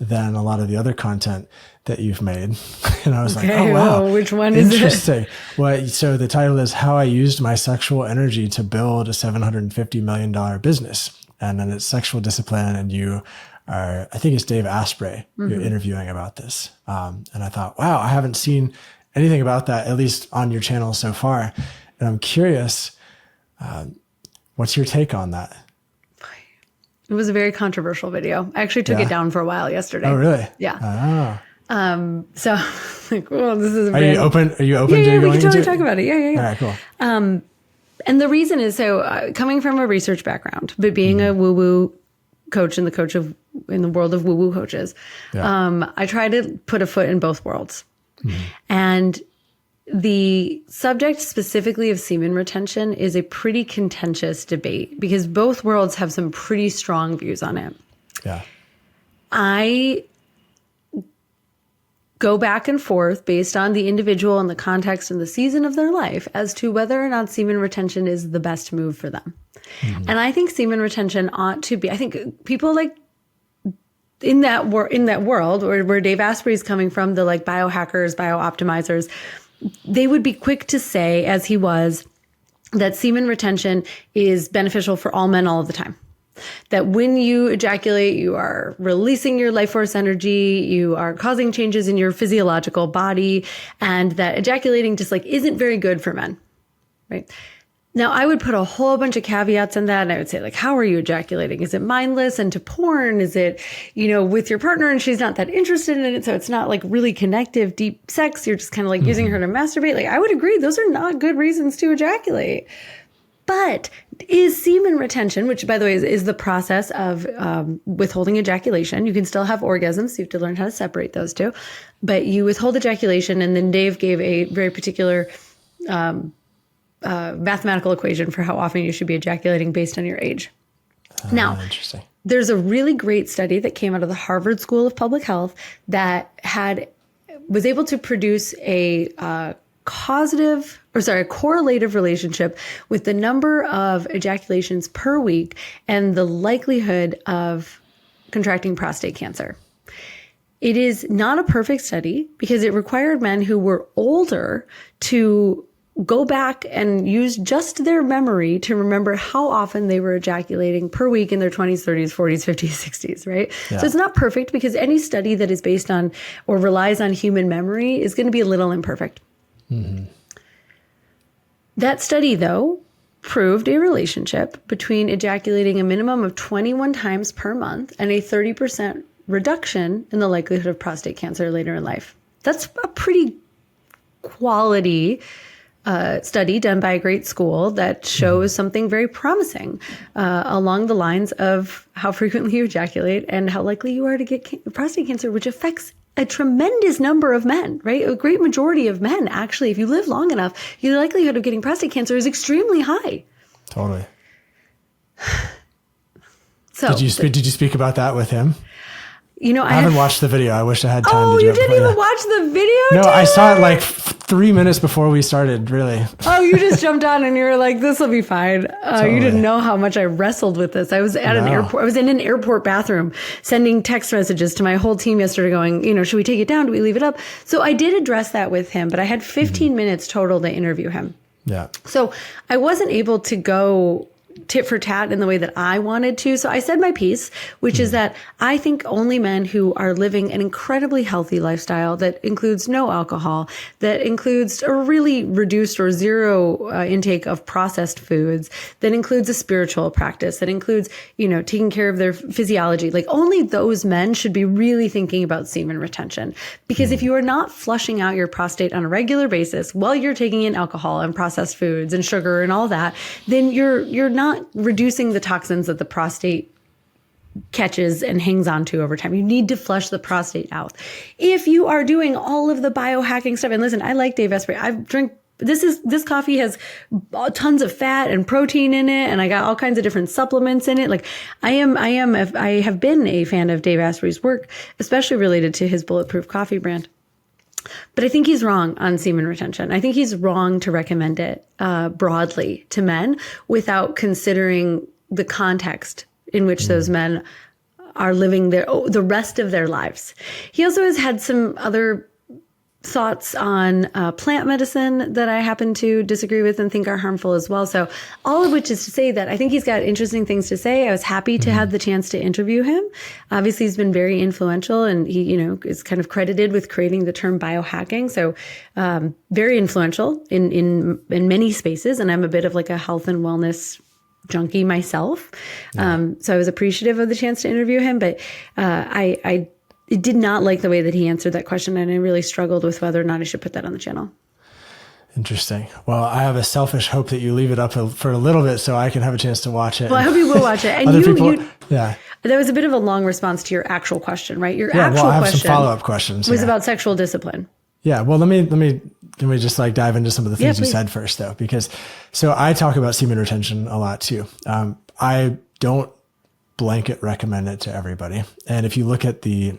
[SPEAKER 1] than a lot of the other content that you've made. And I was like,
[SPEAKER 2] Okay,
[SPEAKER 1] oh, wow.
[SPEAKER 2] well, which one is it?
[SPEAKER 1] Interesting. Well, so the title is How I Used My Sexual Energy to Build a $750 million Business. And then it's sexual discipline. And you are, I think it's Dave Asprey, you're interviewing about this. And I thought, wow, I haven't seen anything about that, at least on your channel so far. And I'm curious, what's your take on that?
[SPEAKER 2] It was a very controversial video. I actually took it down for a while yesterday.
[SPEAKER 1] Oh, really?
[SPEAKER 2] Yeah.
[SPEAKER 1] Oh.
[SPEAKER 2] So like, well, this is
[SPEAKER 1] Are you open to
[SPEAKER 2] yeah,
[SPEAKER 1] going
[SPEAKER 2] we can totally
[SPEAKER 1] into
[SPEAKER 2] talk about it. Yeah.
[SPEAKER 1] All right, cool.
[SPEAKER 2] And the reason is, so coming from a research background, but being a woo-woo coach and in the world of woo-woo coaches, I try to put a foot in both worlds. And the subject specifically of semen retention is a pretty contentious debate because both worlds have some pretty strong views on it.
[SPEAKER 1] Yeah.
[SPEAKER 2] I go back and forth based on the individual and the context and the season of their life as to whether or not semen retention is the best move for them. And I think semen retention ought to be, I think people like in that world where Dave Asprey is coming from, the like biohackers, biooptimizers, they would be quick to say, as he was, that semen retention is beneficial for all men all of the time. That when you ejaculate, you are releasing your life force energy, you are causing changes in your physiological body, and that ejaculating just like isn't very good for men, right? Now, I would put a whole bunch of caveats in that, and I would say, like, how are you ejaculating? Is it mindless and to porn? Is it, with your partner and she's not that interested in it, so it's not like really connective, deep sex? You're just kind of like using her to masturbate. Like, I would agree, those are not good reasons to ejaculate. But is semen retention, which, by the way, is the process of withholding ejaculation. You can still have orgasms, so you have to learn how to separate those two. But you withhold ejaculation, and then Dave gave a very particular mathematical equation for how often you should be ejaculating based on your age. Now,
[SPEAKER 1] Interesting.
[SPEAKER 2] There's a really great study that came out of the Harvard School of Public Health that was able to produce a correlative relationship with the number of ejaculations per week and the likelihood of contracting prostate cancer. It is not a perfect study because it required men who were older to go back and use just their memory to remember how often they were ejaculating per week in their 20s, 30s, 40s, 50s, 60s, right? Yeah. So it's not perfect because any study that is based on or relies on human memory is going to be a little imperfect. Mm-hmm. That study, though, proved a relationship between ejaculating a minimum of 21 times per month and a 30% reduction in the likelihood of prostate cancer later in life. That's a pretty quality study done by a great school that shows something very promising along the lines of how frequently you ejaculate and how likely you are to get prostate cancer, which affects a tremendous number of men, right? A great majority of men, actually, if you live long enough, your likelihood of getting prostate cancer is extremely high.
[SPEAKER 1] Totally.
[SPEAKER 2] So
[SPEAKER 1] did you speak about that with him?
[SPEAKER 2] I
[SPEAKER 1] haven't watched the video. I wish I had time to do it.
[SPEAKER 2] Oh, you didn't even watch the video?
[SPEAKER 1] No,
[SPEAKER 2] dude?
[SPEAKER 1] I saw it like 3 minutes before we started, really.
[SPEAKER 2] Oh, you just jumped on and you were like, this will be fine.
[SPEAKER 1] Totally.
[SPEAKER 2] You didn't know how much I wrestled with this. I was at an airport. I was in an airport bathroom sending text messages to my whole team yesterday going, should we take it down? Do we leave it up? So I did address that with him, but I had 15 minutes total to interview him.
[SPEAKER 1] Yeah.
[SPEAKER 2] So I wasn't able to go tit for tat in the way that I wanted to. So I said my piece, which is that I think only men who are living an incredibly healthy lifestyle that includes no alcohol, that includes a really reduced or zero intake of processed foods, that includes a spiritual practice, that includes, taking care of their physiology. Like only those men should be really thinking about semen retention. Because if you are not flushing out your prostate on a regular basis while you're taking in alcohol and processed foods and sugar and all that, then you're not reducing the toxins that the prostate catches and hangs onto over time. You need to flush the prostate out. If you are doing all of the biohacking stuff, and listen, I like Dave Asprey. This coffee has tons of fat and protein in it, and I got all kinds of different supplements in it. Like I have been a fan of Dave Asprey's work, especially related to his Bulletproof coffee brand. But I think he's wrong on semen retention. I think he's wrong to recommend it broadly to men without considering the context in which those men are living the rest of their lives. He also has had some other thoughts on plant medicine that I happen to disagree with and think are harmful as well. So all of which is to say that I think he's got interesting things to say. I was happy to have the chance to interview him. Obviously, he's been very influential, and he, is kind of credited with creating the term biohacking. So very influential in many spaces. And I'm a bit of like a health and wellness junkie myself. So I was appreciative of the chance to interview him, but I did not like the way that he answered that question, and I really struggled with whether or not I should put that on the channel.
[SPEAKER 1] Interesting. Well, I have a selfish hope that you leave it up for a little bit so I can have a chance to watch it.
[SPEAKER 2] Well, I hope you will watch it. And
[SPEAKER 1] yeah.
[SPEAKER 2] That was a bit of a long response to your actual question, right? Your
[SPEAKER 1] actual
[SPEAKER 2] question.
[SPEAKER 1] I have some follow-up questions.
[SPEAKER 2] Was about sexual discipline.
[SPEAKER 1] Yeah. Well, let me just like dive into some of the things you said first, though, because so I talk about semen retention a lot too. I don't blanket recommend it to everybody. And if you look at the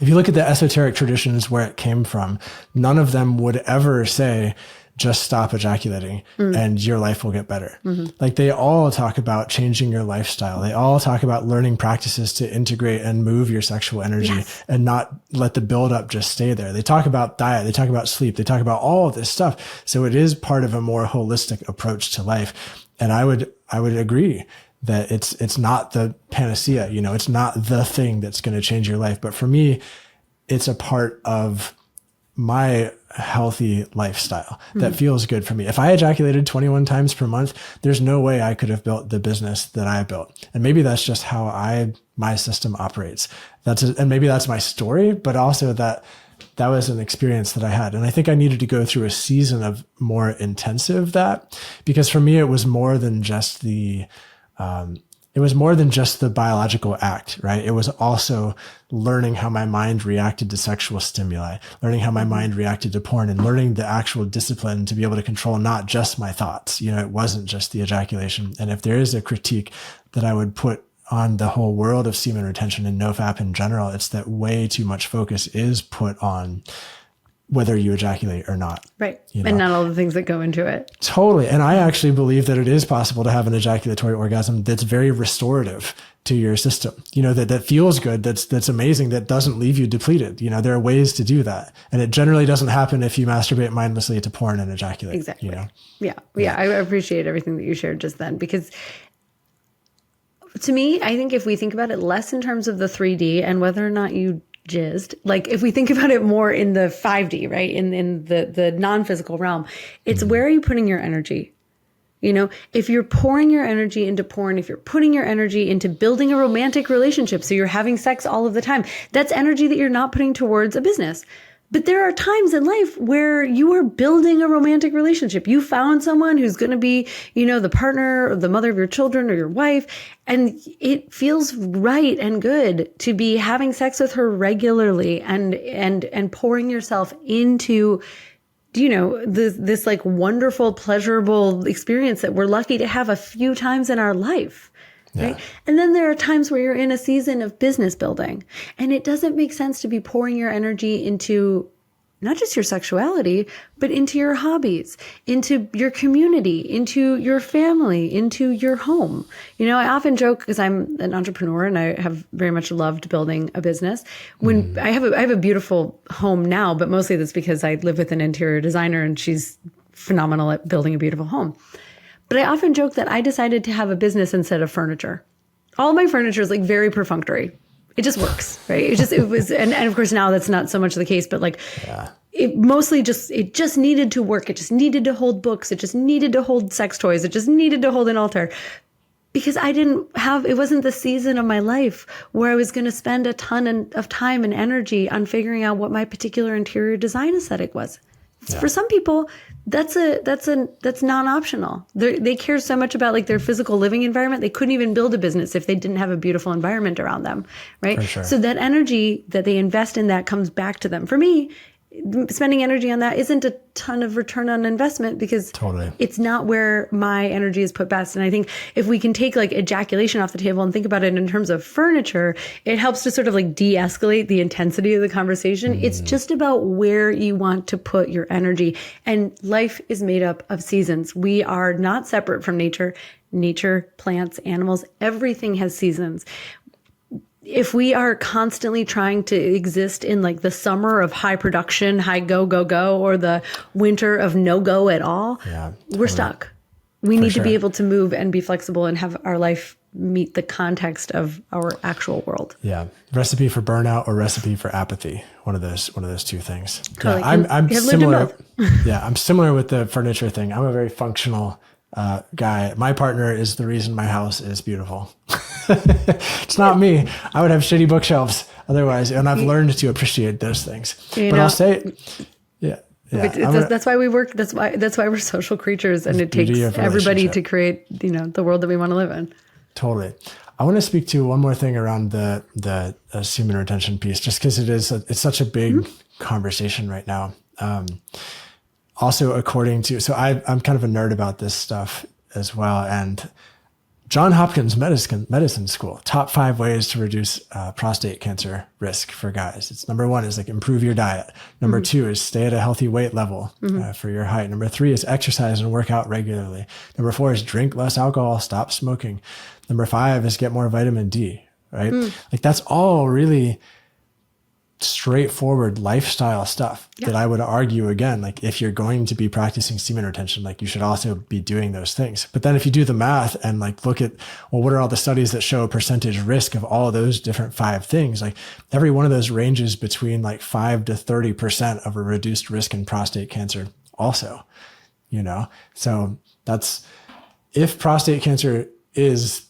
[SPEAKER 1] esoteric traditions where it came from, none of them would ever say, just stop ejaculating and your life will get better. Like they all talk about changing your lifestyle. They all talk about learning practices to integrate and move your sexual energy and not let the buildup just stay there. They talk about diet. They talk about sleep. They talk about all of this stuff. So it is part of a more holistic approach to life. And I would agree that it's not the panacea, it's not the thing that's going to change your life. But for me, it's a part of my healthy lifestyle that feels good for me. If I ejaculated 21 times per month, there's no way I could have built the business that I built. And maybe that's just how my system operates. And maybe that's my story, but also that was an experience that I had. And I think I needed to go through a season of more intensive that, because for me, it was more than just the biological act, right? It was also learning how my mind reacted to sexual stimuli, learning how my mind reacted to porn, and learning the actual discipline to be able to control not just my thoughts. It wasn't just the ejaculation. And if there is a critique that I would put on the whole world of semen retention and nofap in general, it's that way too much focus is put on whether you ejaculate or not. Right.
[SPEAKER 2] And not all the things that go into it.
[SPEAKER 1] Totally. And I actually believe that it is possible to have an ejaculatory orgasm that's very restorative to your system, that feels good, that's amazing, that doesn't leave you depleted. There are ways to do that. And it generally doesn't happen if you masturbate mindlessly to porn and ejaculate.
[SPEAKER 2] Exactly. Yeah. I appreciate everything that you shared just then, because to me, I think if we think about it less in terms of the 3D and whether or not you jizzed, like if we think about it more in the 5D, right? In the non-physical realm, it's where are you putting your energy? If you're pouring your energy into porn, if you're putting your energy into building a romantic relationship, so you're having sex all of the time, that's energy that you're not putting towards a business. But there are times in life where you are building a romantic relationship. You found someone who's going to be, the partner or the mother of your children or your wife. And it feels right and good to be having sex with her regularly and pouring yourself into, this like wonderful, pleasurable experience that we're lucky to have a few times in our life. Right. Yeah. And then there are times where you're in a season of business building, and it doesn't make sense to be pouring your energy into not just your sexuality, but into your hobbies, into your community, into your family, into your home. I often joke, because I'm an entrepreneur and I have very much loved building a business. When I have a beautiful home now, but mostly that's because I live with an interior designer and she's phenomenal at building a beautiful home. But I often joke that I decided to have a business instead of furniture. All my furniture is like very perfunctory. It just works, right? It was, and of course now that's not so much the case, but it just needed to work. It just needed to hold books. It just needed to hold sex toys. It just needed to hold an altar. Because it wasn't the season of my life where I was going to spend a ton of time and energy on figuring out what my particular interior design aesthetic was. Yeah. For some people, that's non-optional. They care so much about like their physical living environment. They couldn't even build a business if they didn't have a beautiful environment around them, right? For sure. So that energy that they invest in that comes back to them. For me, spending energy on that isn't a ton of return on investment because it's not where my energy is put best. And I think if we can take like ejaculation off the table and think about it in terms of furniture, it helps to sort of like de-escalate the intensity of the conversation. It's just about where you want to put your energy. And life is made up of seasons. We are not separate from nature. Nature, plants, animals, everything has seasons. if we are constantly trying to exist in like the summer of high production, high go, go, go, or the winter of no go at all, we're stuck. We need to be able to move and be flexible and have our life meet the context of our actual world.
[SPEAKER 1] Yeah. Recipe for burnout or recipe for apathy. One of those two things.
[SPEAKER 2] Totally.
[SPEAKER 1] Yeah, I'm similar.
[SPEAKER 2] Yeah,
[SPEAKER 1] I'm similar with the furniture thing. I'm a very functional guy. My partner is the reason my house is beautiful. It's not me. I would have shitty bookshelves otherwise. And I've learned to appreciate those things. I'll say, yeah.
[SPEAKER 2] That's why we work. That's why we're social creatures, and it takes everybody to create, the world that we want to live in.
[SPEAKER 1] Totally. I want to speak to one more thing around the semen retention piece, just because it's such a big conversation right now. Also, according to, so I'm kind of a nerd about this stuff as well. And John Hopkins Medicine School, top 5 ways to reduce prostate cancer risk for guys. It's number 1 is like improve your diet. Number 2 is stay at a healthy weight level for your height. Number 3 is exercise and work out regularly. Number 4 is drink less alcohol, stop smoking. Number 5 is get more vitamin D, right? Like that's all really straightforward lifestyle stuff that I would argue, again, like if you're going to be practicing semen retention, like you should also be doing those things. But then if you do the math and like look at, well, what are all the studies that show a percentage risk of all of those different 5 things? Like every one of those ranges between like 5 to 30% of a reduced risk in prostate cancer also, So that's, if prostate cancer is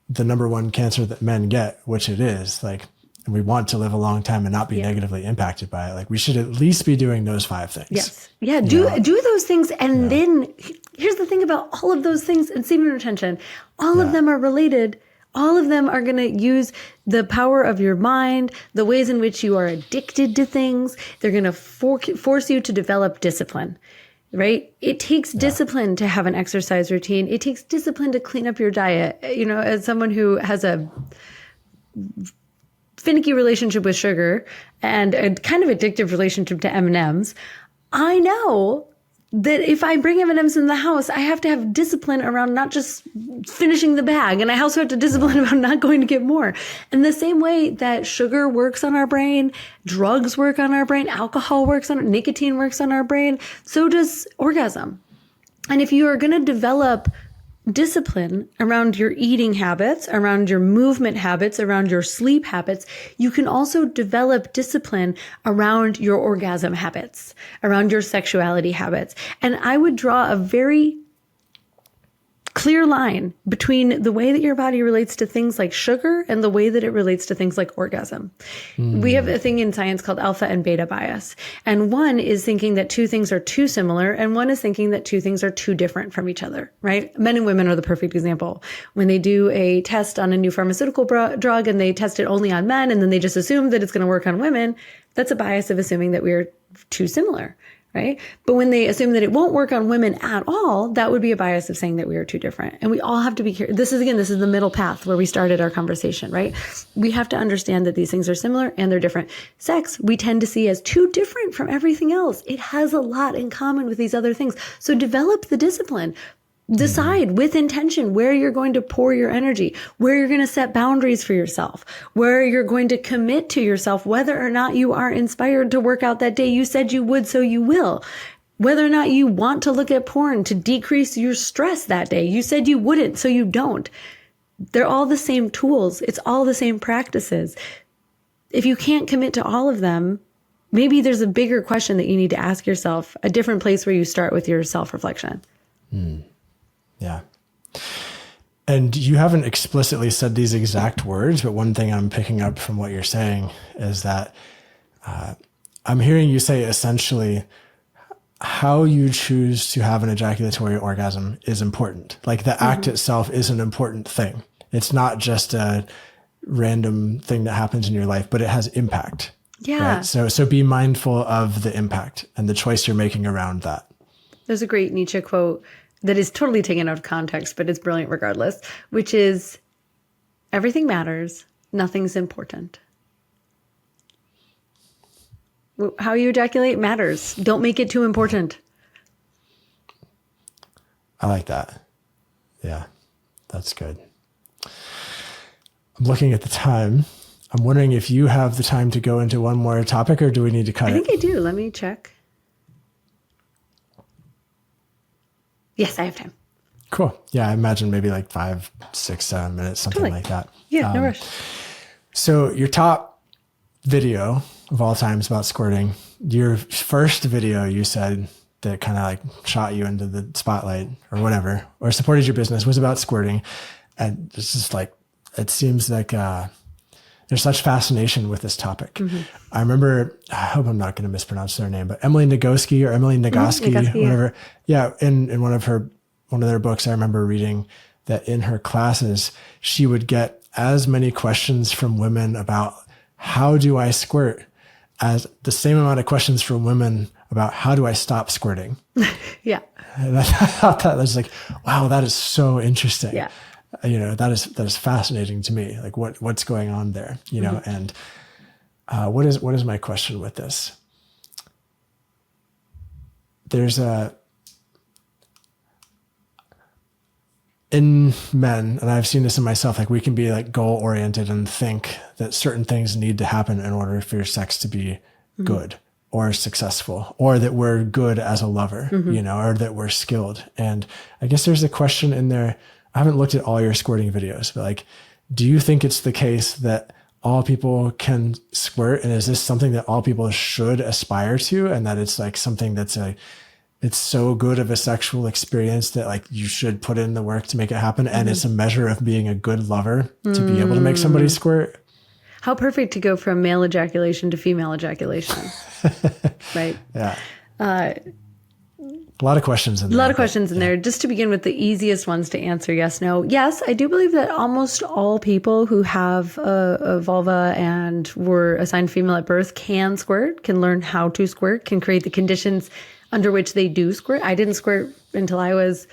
[SPEAKER 1] the number 1 cancer that men get, which it is, like, and we want to live a long time and not be negatively impacted by it, like we should at least be doing those 5 things.
[SPEAKER 2] Yes. Yeah. Do those things. And then here's the thing about all of those things and semen retention. All of them are related. All of them are going to use the power of your mind, the ways in which you are addicted to things. They're going to force you to develop discipline. Right? It takes discipline to have an exercise routine. It takes discipline to clean up your diet. As someone who has a finicky relationship with sugar and a kind of addictive relationship to M&Ms, I know that if I bring M&Ms in the house, I have to have discipline around not just finishing the bag. And I also have to discipline about not going to get more. And the same way that sugar works on our brain, drugs work on our brain, alcohol works on, nicotine works on our brain, so does orgasm. And if you are going to develop discipline around your eating habits, around your movement habits, around your sleep habits, you can also develop discipline around your orgasm habits, around your sexuality habits. And I would draw a very clear line between the way that your body relates to things like sugar and the way that it relates to things like orgasm. We have a thing in science called alpha and beta bias. And one is thinking that 2 things are too similar, and one is thinking that 2 things are too different from each other, right? Men and women are the perfect example. When they do a test on a new pharmaceutical drug and they test it only on men, and then they just assume that it's going to work on women, that's a bias of assuming that we're too similar. Right? But when they assume that it won't work on women at all, that would be a bias of saying that we are too different. And we all have to be careful. This is the middle path where we started our conversation, right? We have to understand that these things are similar and they're different. Sex, we tend to see as too different from everything else. It has a lot in common with these other things. So develop the discipline. Decide with intention where you're going to pour your energy, where you're going to set boundaries for yourself, where you're going to commit to yourself, whether or not you are inspired to work out that day. You said you would, so you will. Whether or not you want to look at porn to decrease your stress that day. You said you wouldn't, so you don't. They're all the same tools. It's all the same practices. If you can't commit to all of them, maybe there's a bigger question that you need to ask yourself, a different place where you start with your self-reflection.
[SPEAKER 1] Yeah. And you haven't explicitly said these exact words, but one thing I'm picking up from what you're saying is that I'm hearing you say essentially how you choose to have an ejaculatory orgasm is important. Like the act itself is an important thing. It's not just a random thing that happens in your life, but it has impact.
[SPEAKER 2] Yeah.
[SPEAKER 1] Right? So be mindful of the impact and the choice you're making around that.
[SPEAKER 2] There's a great Nietzsche quote that is totally taken out of context, but it's brilliant regardless, which is, everything matters, nothing's important. How you ejaculate matters. Don't make it too important.
[SPEAKER 1] I like that. Yeah, that's good. I'm looking at the time. I'm wondering if you have the time to go into one more topic, or do we need to cut
[SPEAKER 2] I
[SPEAKER 1] it?
[SPEAKER 2] think I do. Let me check. Yes, I have time.
[SPEAKER 1] Cool. Yeah, I imagine maybe like 5, 6, 7 minutes, something
[SPEAKER 2] Totally.
[SPEAKER 1] like that.
[SPEAKER 2] Yeah, no rush.
[SPEAKER 1] So your top video of all times about squirting, your first video you said that kind of like shot you into the spotlight or whatever, or supported your business, was about squirting. And it's just like, it seems like there's such fascination with this topic. Mm-hmm. I remember, I hope I'm not going to mispronounce their name, but Emily Nagoski or Emily Nagoski, whatever. Yeah. In one of their books, I remember reading that in her classes, she would get as many questions from women about how do I squirt as the same amount of questions from women about how do I stop squirting.
[SPEAKER 2] Yeah.
[SPEAKER 1] And I thought that was like, wow, that is so interesting.
[SPEAKER 2] Yeah.
[SPEAKER 1] That is fascinating to me. Like what's going on there, and what is my question with this? There's in men, and I've seen this in myself, like we can be like goal oriented and think that certain things need to happen in order for your sex to be good or successful, or that we're good as a lover, or that we're skilled. And I guess there's a question in there. I haven't looked at all your squirting videos, but like, do you think it's the case that all people can squirt? And is this something that all people should aspire to? And that it's like something that's it's so good of a sexual experience that like you should put in the work to make it happen. And it's a measure of being a good lover to be able to make somebody squirt.
[SPEAKER 2] How perfect to go from male ejaculation to female ejaculation, right?
[SPEAKER 1] Yeah. A lot of questions in there.
[SPEAKER 2] A lot of questions in there. Just to begin with the easiest ones to answer yes, no. Yes, I do believe that almost all people who have a vulva and were assigned female at birth can squirt, can learn how to squirt, can create the conditions under which they do squirt. I didn't squirt until I was,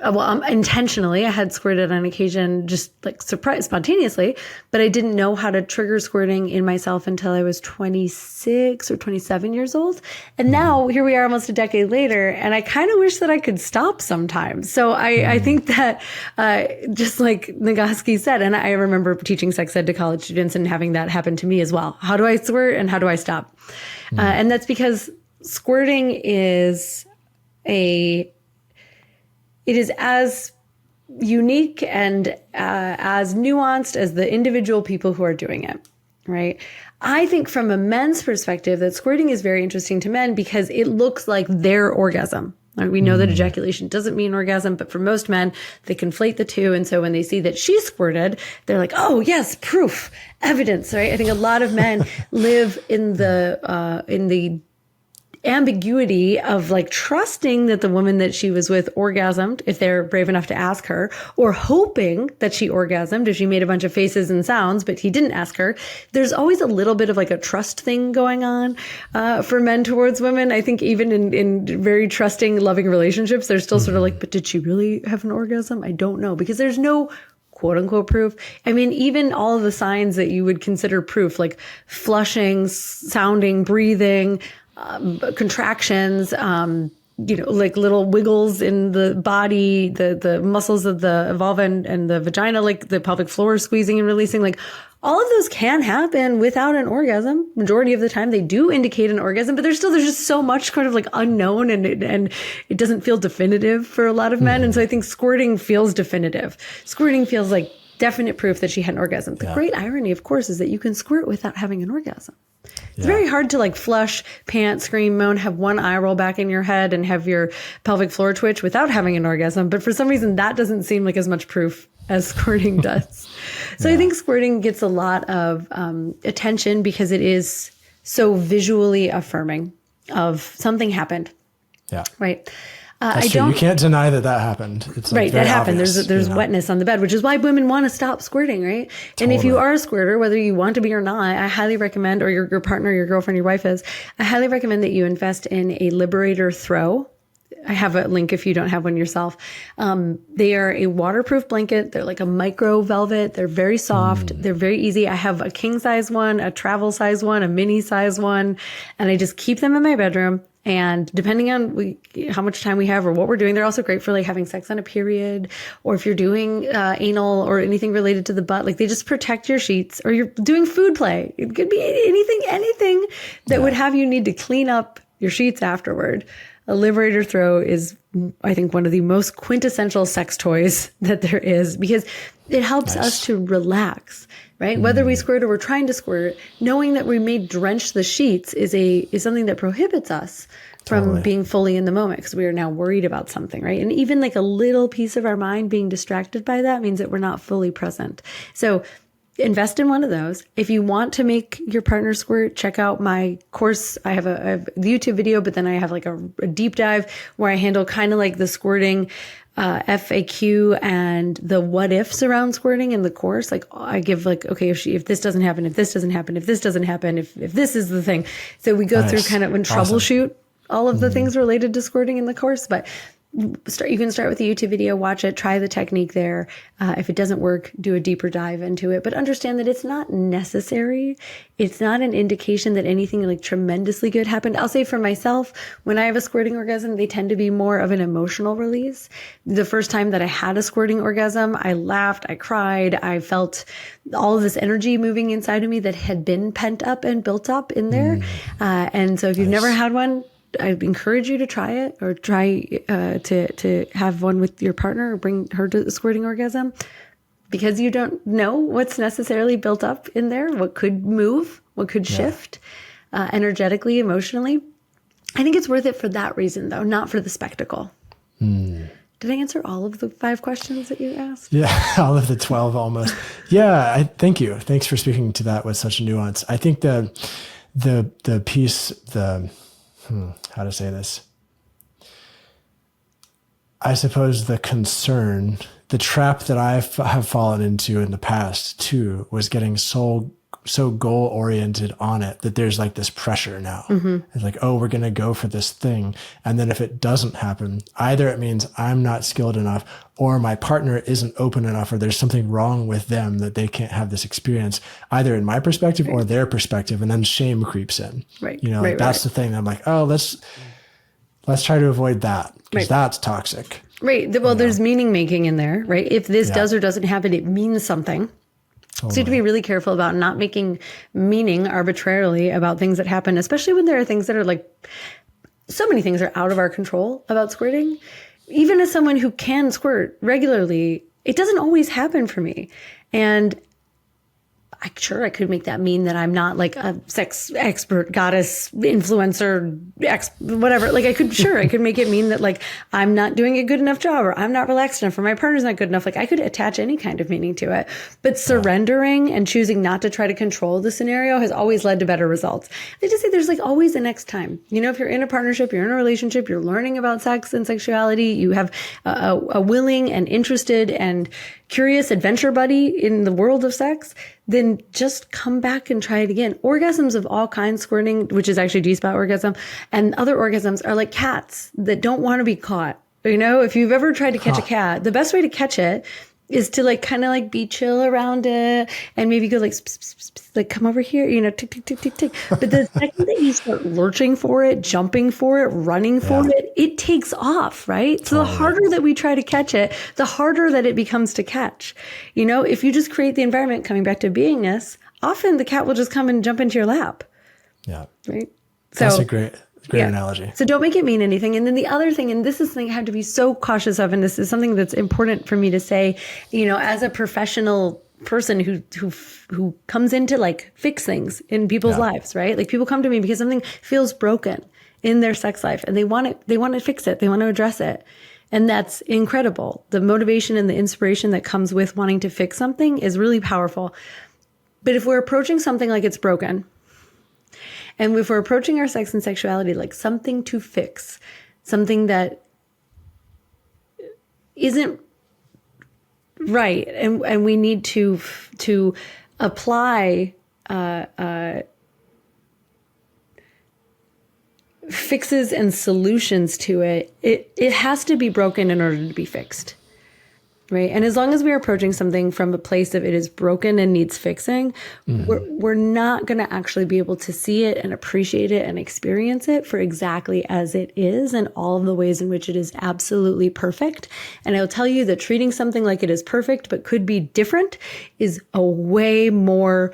[SPEAKER 2] intentionally. I had squirted on occasion, just like spontaneously, but I didn't know how to trigger squirting in myself until I was 26 or 27 years old. And now here we are almost a decade later, and I kind of wish that I could stop sometimes. So I think that just like Nagoski said, and I remember teaching sex ed to college students and having that happen to me as well. How do I squirt and how do I stop? And that's because squirting is it is as unique and as nuanced as the individual people who are doing it, right? I think from a men's perspective that squirting is very interesting to men because it looks like their orgasm. We know that ejaculation doesn't mean orgasm, but for most men, they conflate the two. And so when they see that she squirted, they're like, oh, yes, proof, evidence, right? I think a lot of men live in the ambiguity of like trusting that the woman that she was with orgasmed if they're brave enough to ask her, or hoping that she orgasmed if she made a bunch of faces and sounds, but he didn't ask her. There's always a little bit of like a trust thing going on for men towards women. I think even in very trusting, loving relationships, they're still sort of like, but did she really have an orgasm? I don't know, because there's no quote unquote proof. I mean, even all of the signs that you would consider proof, like flushing, sounding, breathing, contractions, like little wiggles in the body, the muscles of the vulva and the vagina, like the pelvic floor squeezing and releasing, like all of those can happen without an orgasm. Majority of the time they do indicate an orgasm, but there's just so much kind of like unknown and it doesn't feel definitive for a lot of men. And so I think squirting feels definitive. Squirting feels like definite proof that she had an orgasm. The great irony, of course, is that you can squirt without having an orgasm. It's very hard to like flush, pant, scream, moan, have one eye roll back in your head and have your pelvic floor twitch without having an orgasm. But for some reason, that doesn't seem like as much proof as squirting does. So I think squirting gets a lot of attention because it is so visually affirming of something happened. Yeah. Right.
[SPEAKER 1] That's true. You can't deny that happened. It's like
[SPEAKER 2] that happened.
[SPEAKER 1] Obvious,
[SPEAKER 2] there's wetness on the bed, which is why women want to stop squirting, right? Totally. And if you are a squirter, whether you want to be or not, I highly recommend, or your partner, your girlfriend, your wife is, I highly recommend that you invest in a Liberator throw. I have a link if you don't have one yourself. They are a waterproof blanket. They're like a micro velvet. They're very soft. They're very easy. I have a king size one, a travel size one, a mini size one, and I just keep them in my bedroom. And depending on how much time we have or what we're doing, they're also great for like having sex on a period, or if you're doing anal or anything related to the butt, like they just protect your sheets, or you're doing food play. It could be anything that would have you need to clean up your sheets afterward. A Liberator Throw is, I think, one of the most quintessential sex toys that there is, because it helps us to relax, right? Whether we squirt or we're trying to squirt, knowing that we may drench the sheets is something that prohibits us from being fully in the moment, because we are now worried about something, right? And even like a little piece of our mind being distracted by that means that we're not fully present. So invest in one of those. If you want to make your partner squirt, check out my course. I have the YouTube video, but then I have like a deep dive where I handle kind of like the squirting FAQ and the what ifs around squirting in the course. Like I give like, okay, if this doesn't happen, if this doesn't happen, if this doesn't happen, if this is the thing. So we go through kind of and troubleshoot all of the things related to squirting in the course. But you can start with the YouTube video, watch it, try the technique there. If it doesn't work, do a deeper dive into it, but understand that it's not necessary. It's not an indication that anything like tremendously good happened. I'll say for myself, when I have a squirting orgasm, they tend to be more of an emotional release. The first time that I had a squirting orgasm, I laughed, I cried, I felt all of this energy moving inside of me that had been pent up and built up in there. And so if you've never had one, I encourage you to try it, or try to have one with your partner, or bring her to the squirting orgasm, because you don't know what's necessarily built up in there, what could move, what could shift energetically, emotionally. I think it's worth it for that reason, though, not for the spectacle. Did I answer all of the 5 questions that you asked? Yeah,
[SPEAKER 1] all of the 12 almost. Yeah, thank you. Thanks for speaking to that with such nuance. I think the piece, how to say this? I suppose the concern, the trap that I have fallen into in the past too, was getting so goal oriented on it that there's like this pressure now. It's like, oh, we're going to go for this thing. And then if it doesn't happen, either it means I'm not skilled enough, or my partner isn't open enough, or there's something wrong with them that they can't have this experience, either in my perspective or their perspective. And then shame creeps in.
[SPEAKER 2] Right.
[SPEAKER 1] That's the thing. I'm like, oh, let's try to avoid that, because that's toxic.
[SPEAKER 2] Right. Well, there's meaning making in there, right? If this does or doesn't happen, it means something. So you have to be really careful about not making meaning arbitrarily about things that happen, especially when there are things that are like, so many things are out of our control about squirting. Even as someone who can squirt regularly, it doesn't always happen for me. And I could make that mean that I'm not like a sex expert, goddess, influencer, whatever. Like I could make it mean that like I'm not doing a good enough job, or I'm not relaxed enough, or my partner's not good enough. Like I could attach any kind of meaning to it. But surrendering and choosing not to try to control the scenario has always led to better results. I just say there's like always a next time. If you're in a partnership, you're in a relationship, you're learning about sex and sexuality, you have a willing and interested and curious adventure buddy in the world of sex, then just come back and try it again. Orgasms of all kinds, squirting, which is actually G-spot orgasm, and other orgasms are like cats that don't want to be caught. If you've ever tried to catch a cat, the best way to catch it is to like kind of like be chill around it and maybe go like, like come over here, tick, tick, tick, tick, tick. But the second that you start lurching for it, jumping for it, running for it, it takes off, right? So the harder that we try to catch it, the harder that it becomes to catch. If you just create the environment, coming back to beingness, often the cat will just come and jump into your lap. Yeah. Right. So
[SPEAKER 1] that's a great analogy.
[SPEAKER 2] So don't make it mean anything. And then the other thing, and this is something I have to be so cautious of, and this is something that's important for me to say, as a professional person who comes in to like fix things in people's lives, right? Like people come to me because something feels broken in their sex life and they want to fix it. They want to address it. And that's incredible. The motivation and the inspiration that comes with wanting to fix something is really powerful. But if we're approaching something like it's broken, and if we're approaching our sex and sexuality like something to fix, something that isn't right, and we need to apply fixes and solutions to it, it has to be broken in order to be fixed. Right. And as long as we are approaching something from a place of it is broken and needs fixing, we're not going to actually be able to see it and appreciate it and experience it for exactly as it is and all of the ways in which it is absolutely perfect. And I'll tell you that treating something like it is perfect but could be different is a way more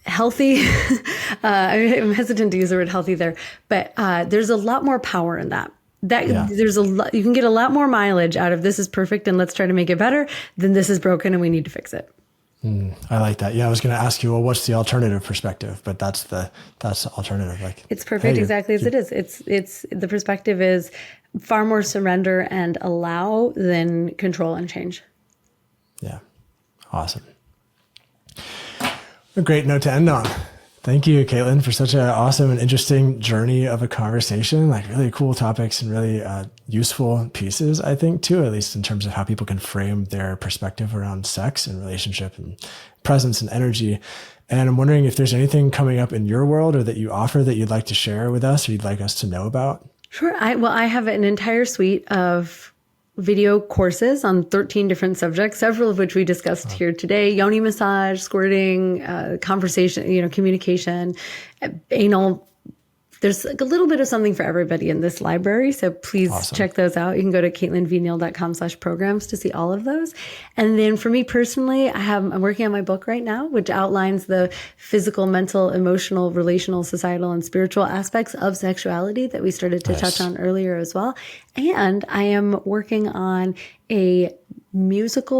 [SPEAKER 2] healthy. I'm hesitant to use the word healthy there, but there's a lot more power in that. There's a lot, you can get a lot more mileage out of this is perfect and let's try to make it better than this is broken and we need to fix it.
[SPEAKER 1] I like that. Yeah, I was going to ask you, well, what's the alternative perspective? But that's the alternative. Like
[SPEAKER 2] it's perfect exactly as it is. It's the perspective is far more surrender and allow than control and change.
[SPEAKER 1] Yeah, awesome. A great note to end on. Thank you, Caitlin, for such an awesome and interesting journey of a conversation. Like really cool topics and really useful pieces, I think, too, at least in terms of how people can frame their perspective around sex and relationship and presence and energy. And I'm wondering if there's anything coming up in your world or that you offer that you'd like to share with us or you'd like us to know about.
[SPEAKER 2] Sure. I have an entire suite of video courses on 13 different subjects, several of which we discussed here today: yoni massage, squirting, conversation, communication, anal. There's like a little bit of something for everybody in this library. So please check those out. You can go to CaitlinVneal.com/programs to see all of those. And then for me personally, I'm working on my book right now, which outlines the physical, mental, emotional, relational, societal, and spiritual aspects of sexuality that we started to touch on earlier as well. And I am working on a music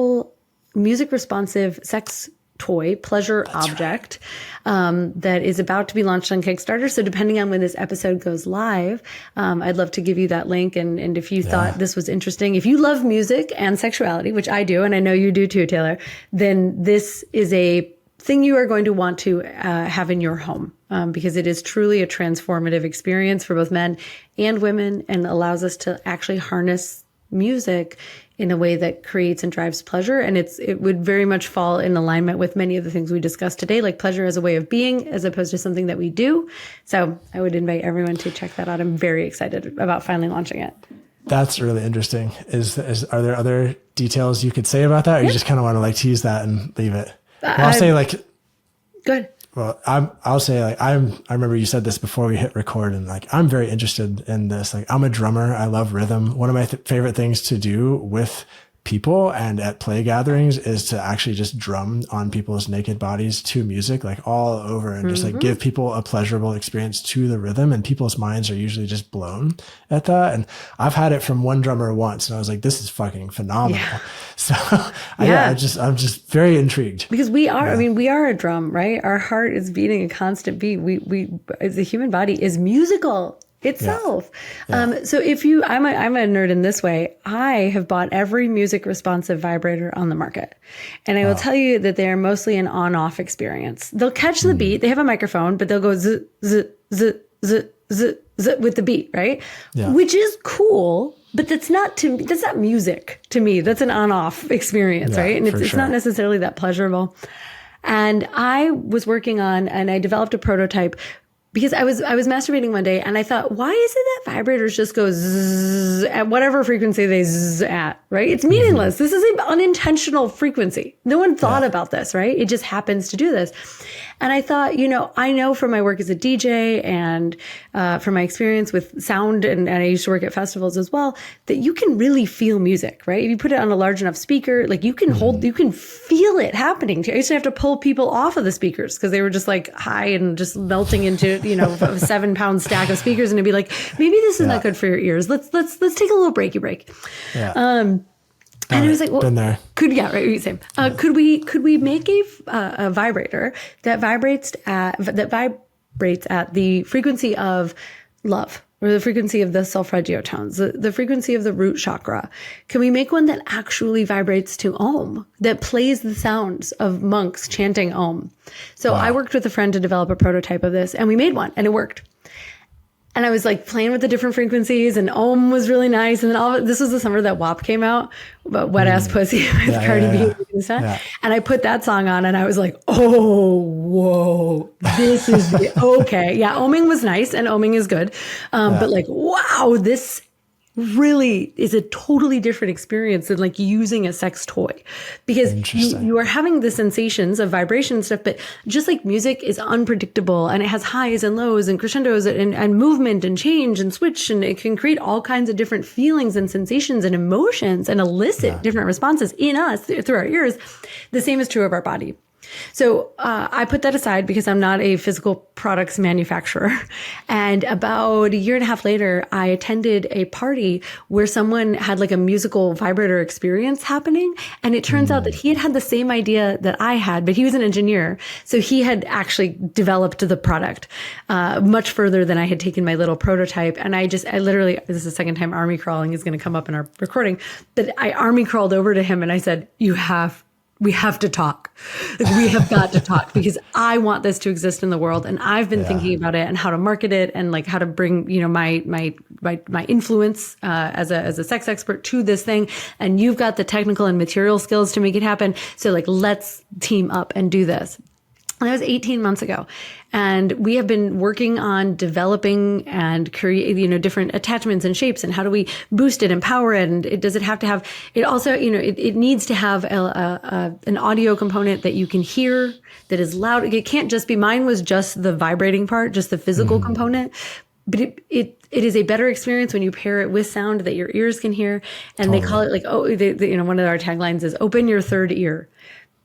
[SPEAKER 2] responsive sex toy, pleasure object, that is about to be launched on Kickstarter. So depending on when this episode goes live, I'd love to give you that link. And if you thought this was interesting, if you love music and sexuality, which I do, and I know you do too, Taylor, then this is a thing you are going to want to have in your home, because it is truly a transformative experience for both men and women and allows us to actually harness music in a way that creates and drives pleasure. And it would very much fall in alignment with many of the things we discussed today, like pleasure as a way of being, as opposed to something that we do. So I would invite everyone to check that out. I'm very excited about finally launching it. That's really interesting. Are there other details you could say about that? Or you just kind of want to like tease that and leave it? Well, I'll say like, go ahead. Well, I'll say like, I remember you said this before we hit record, and like, I'm very interested in this. Like, I'm a drummer. I love rhythm. One of my favorite things to do with people and at play gatherings is to actually just drum on people's naked bodies to music, like all over, and just like give people a pleasurable experience to the rhythm. And people's minds are usually just blown at that. And I've had it from one drummer once, and I was like, this is fucking phenomenal. Yeah. So I'm just very intrigued, because we are, I mean, we are a drum, right? Our heart is beating a constant beat. We as the human body is musical itself. Yeah. So if I'm a nerd in this way. I have bought every music responsive vibrator on the market. And I will tell you that they're mostly an on-off experience. They'll catch the beat. They have a microphone, but they'll go z, z, z, z, z, z with the beat, right? Yeah. Which is cool, but that's not music to me. That's an on-off experience, right? And it's not necessarily that pleasurable. And I was working on, and I developed a prototype, because I was masturbating one day and I thought, why is it that vibrators just go zzz at whatever frequency they zzz at, right? It's meaningless. This is an unintentional frequency. No one thought about this, right? It just happens to do this. And I thought, I know from my work as a DJ and from my experience with sound, and I used to work at festivals as well, that you can really feel music, right? If you put it on a large enough speaker, like you can you can feel it happening. I used to have to pull people off of the speakers because they were just like high and just melting into, a 7-pound stack of speakers. And it'd be like, maybe this is not good for your ears. Let's take a little break. Yeah. And I was like, well, been there. Could we make a vibrator that vibrates at the frequency of love, or the frequency of the solfeggio tones, the frequency of the root chakra? Can we make one that actually vibrates to Om, that plays the sounds of monks chanting Om? So I worked with a friend to develop a prototype of this, and we made one, and it worked. And I was like playing with the different frequencies, and Om was really nice. And then this was the summer that WAP came out, about Wet Ass Pussy with Cardi B and stuff. Yeah. And I put that song on, and I was like, oh, whoa, this is okay. Yeah, Oming was nice, and Oming is good. But like, wow, this really is a totally different experience than like using a sex toy, because you are having the sensations of vibration and stuff, but just like music is unpredictable and it has highs and lows and crescendos and movement and change and switch, and it can create all kinds of different feelings and sensations and emotions and elicit different responses in us through our ears. The same is true of our body. So I put that aside because I'm not a physical products manufacturer. And about a year and a half later, I attended a party where someone had like a musical vibrator experience happening. And it turns out that he had the same idea that I had, but he was an engineer. So he had actually developed the product much further than I had taken my little prototype. And I literally, this is the second time army crawling is going to come up in our recording, but I army crawled over to him and I said, we have to talk. Like, we have got to talk, because I want this to exist in the world. And I've been thinking about it and how to market it and like how to bring, my influence as a sex expert to this thing. And you've got the technical and material skills to make it happen. So like, let's team up and do this. And that was 18 months ago. And we have been working on developing and create, different attachments and shapes, and how do we boost it, empower it? And does it have to have, it also, it needs to have an audio component that you can hear, that is loud. It can't just be, mine was just the vibrating part, just the physical component. But it is a better experience when you pair it with sound that your ears can hear. And they call it like, one of our taglines is open your third ear.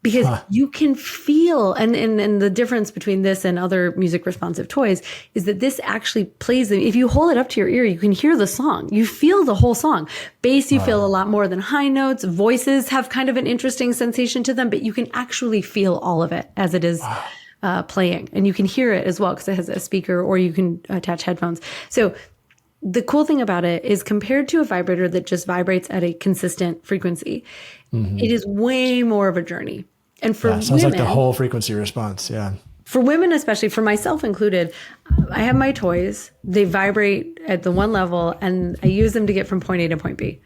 [SPEAKER 2] Because you can feel, and the difference between this and other music responsive toys is that this actually plays them. If you hold it up to your ear, you can hear the song. You feel the whole song. Bass, you feel a lot more than high notes. Voices have kind of an interesting sensation to them, but you can actually feel all of it as it is playing. And you can hear it as well because it has a speaker, or you can attach headphones. So the cool thing about it is, compared to a vibrator that just vibrates at a consistent frequency, it is way more of a journey. And for
[SPEAKER 1] sounds
[SPEAKER 2] women,
[SPEAKER 1] like the whole frequency response. Yeah.
[SPEAKER 2] For women, especially, for myself included, I have my toys. They vibrate at the one level, and I use them to get from point A to point B.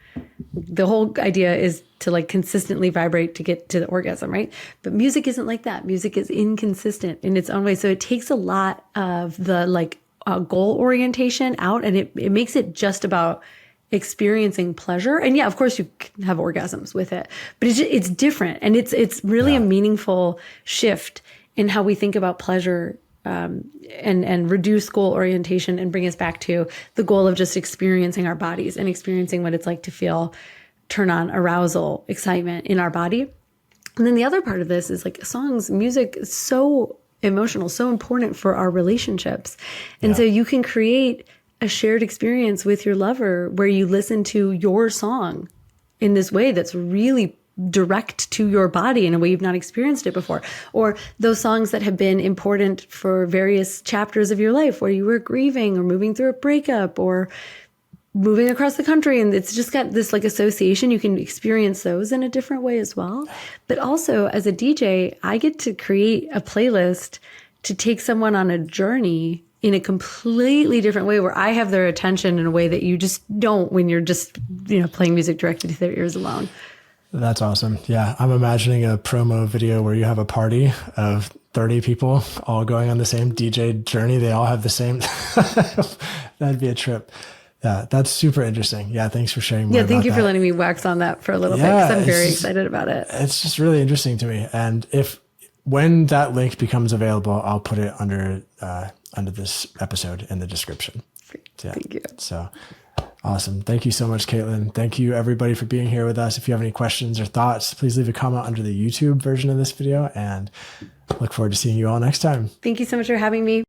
[SPEAKER 2] The whole idea is to like consistently vibrate to get to the orgasm, right? But music isn't like that. Music is inconsistent in its own way. So it takes a lot of the goal orientation out, and it makes it just about experiencing pleasure. And yeah, of course you can have orgasms with it, but it's different. And it's really a meaningful shift in how we think about pleasure, and reduce goal orientation and bring us back to the goal of just experiencing our bodies and experiencing what it's like to feel turn on, arousal, excitement in our body. And then the other part of this is like songs, music is so emotional, so important for our relationships. And so you can create a shared experience with your lover where you listen to your song in this way that's really direct to your body in a way you've not experienced it before. Or those songs that have been important for various chapters of your life where you were grieving or moving through a breakup or moving across the country. And it's just got this like association. You can experience those in a different way as well. But also as a DJ, I get to create a playlist to take someone on a journey in a completely different way, where I have their attention in a way that you just don't when you're just, playing music directly to their ears alone.
[SPEAKER 1] That's awesome. Yeah. I'm imagining a promo video where you have a party of 30 people all going on the same DJ journey. They all have the same. That'd be a trip. Yeah. That's super interesting. Yeah. Thanks for sharing more.
[SPEAKER 2] Yeah. Thank you for letting me wax on that for a little bit, because I'm very excited about it.
[SPEAKER 1] It's just really interesting to me. And when that link becomes available, I'll put it under this episode in the description. Yeah.
[SPEAKER 2] Thank you.
[SPEAKER 1] So awesome. Thank you so much, Caitlin. Thank you everybody for being here with us. If you have any questions or thoughts, please leave a comment under the YouTube version of this video, and look forward to seeing you all next time.
[SPEAKER 2] Thank you so much for having me.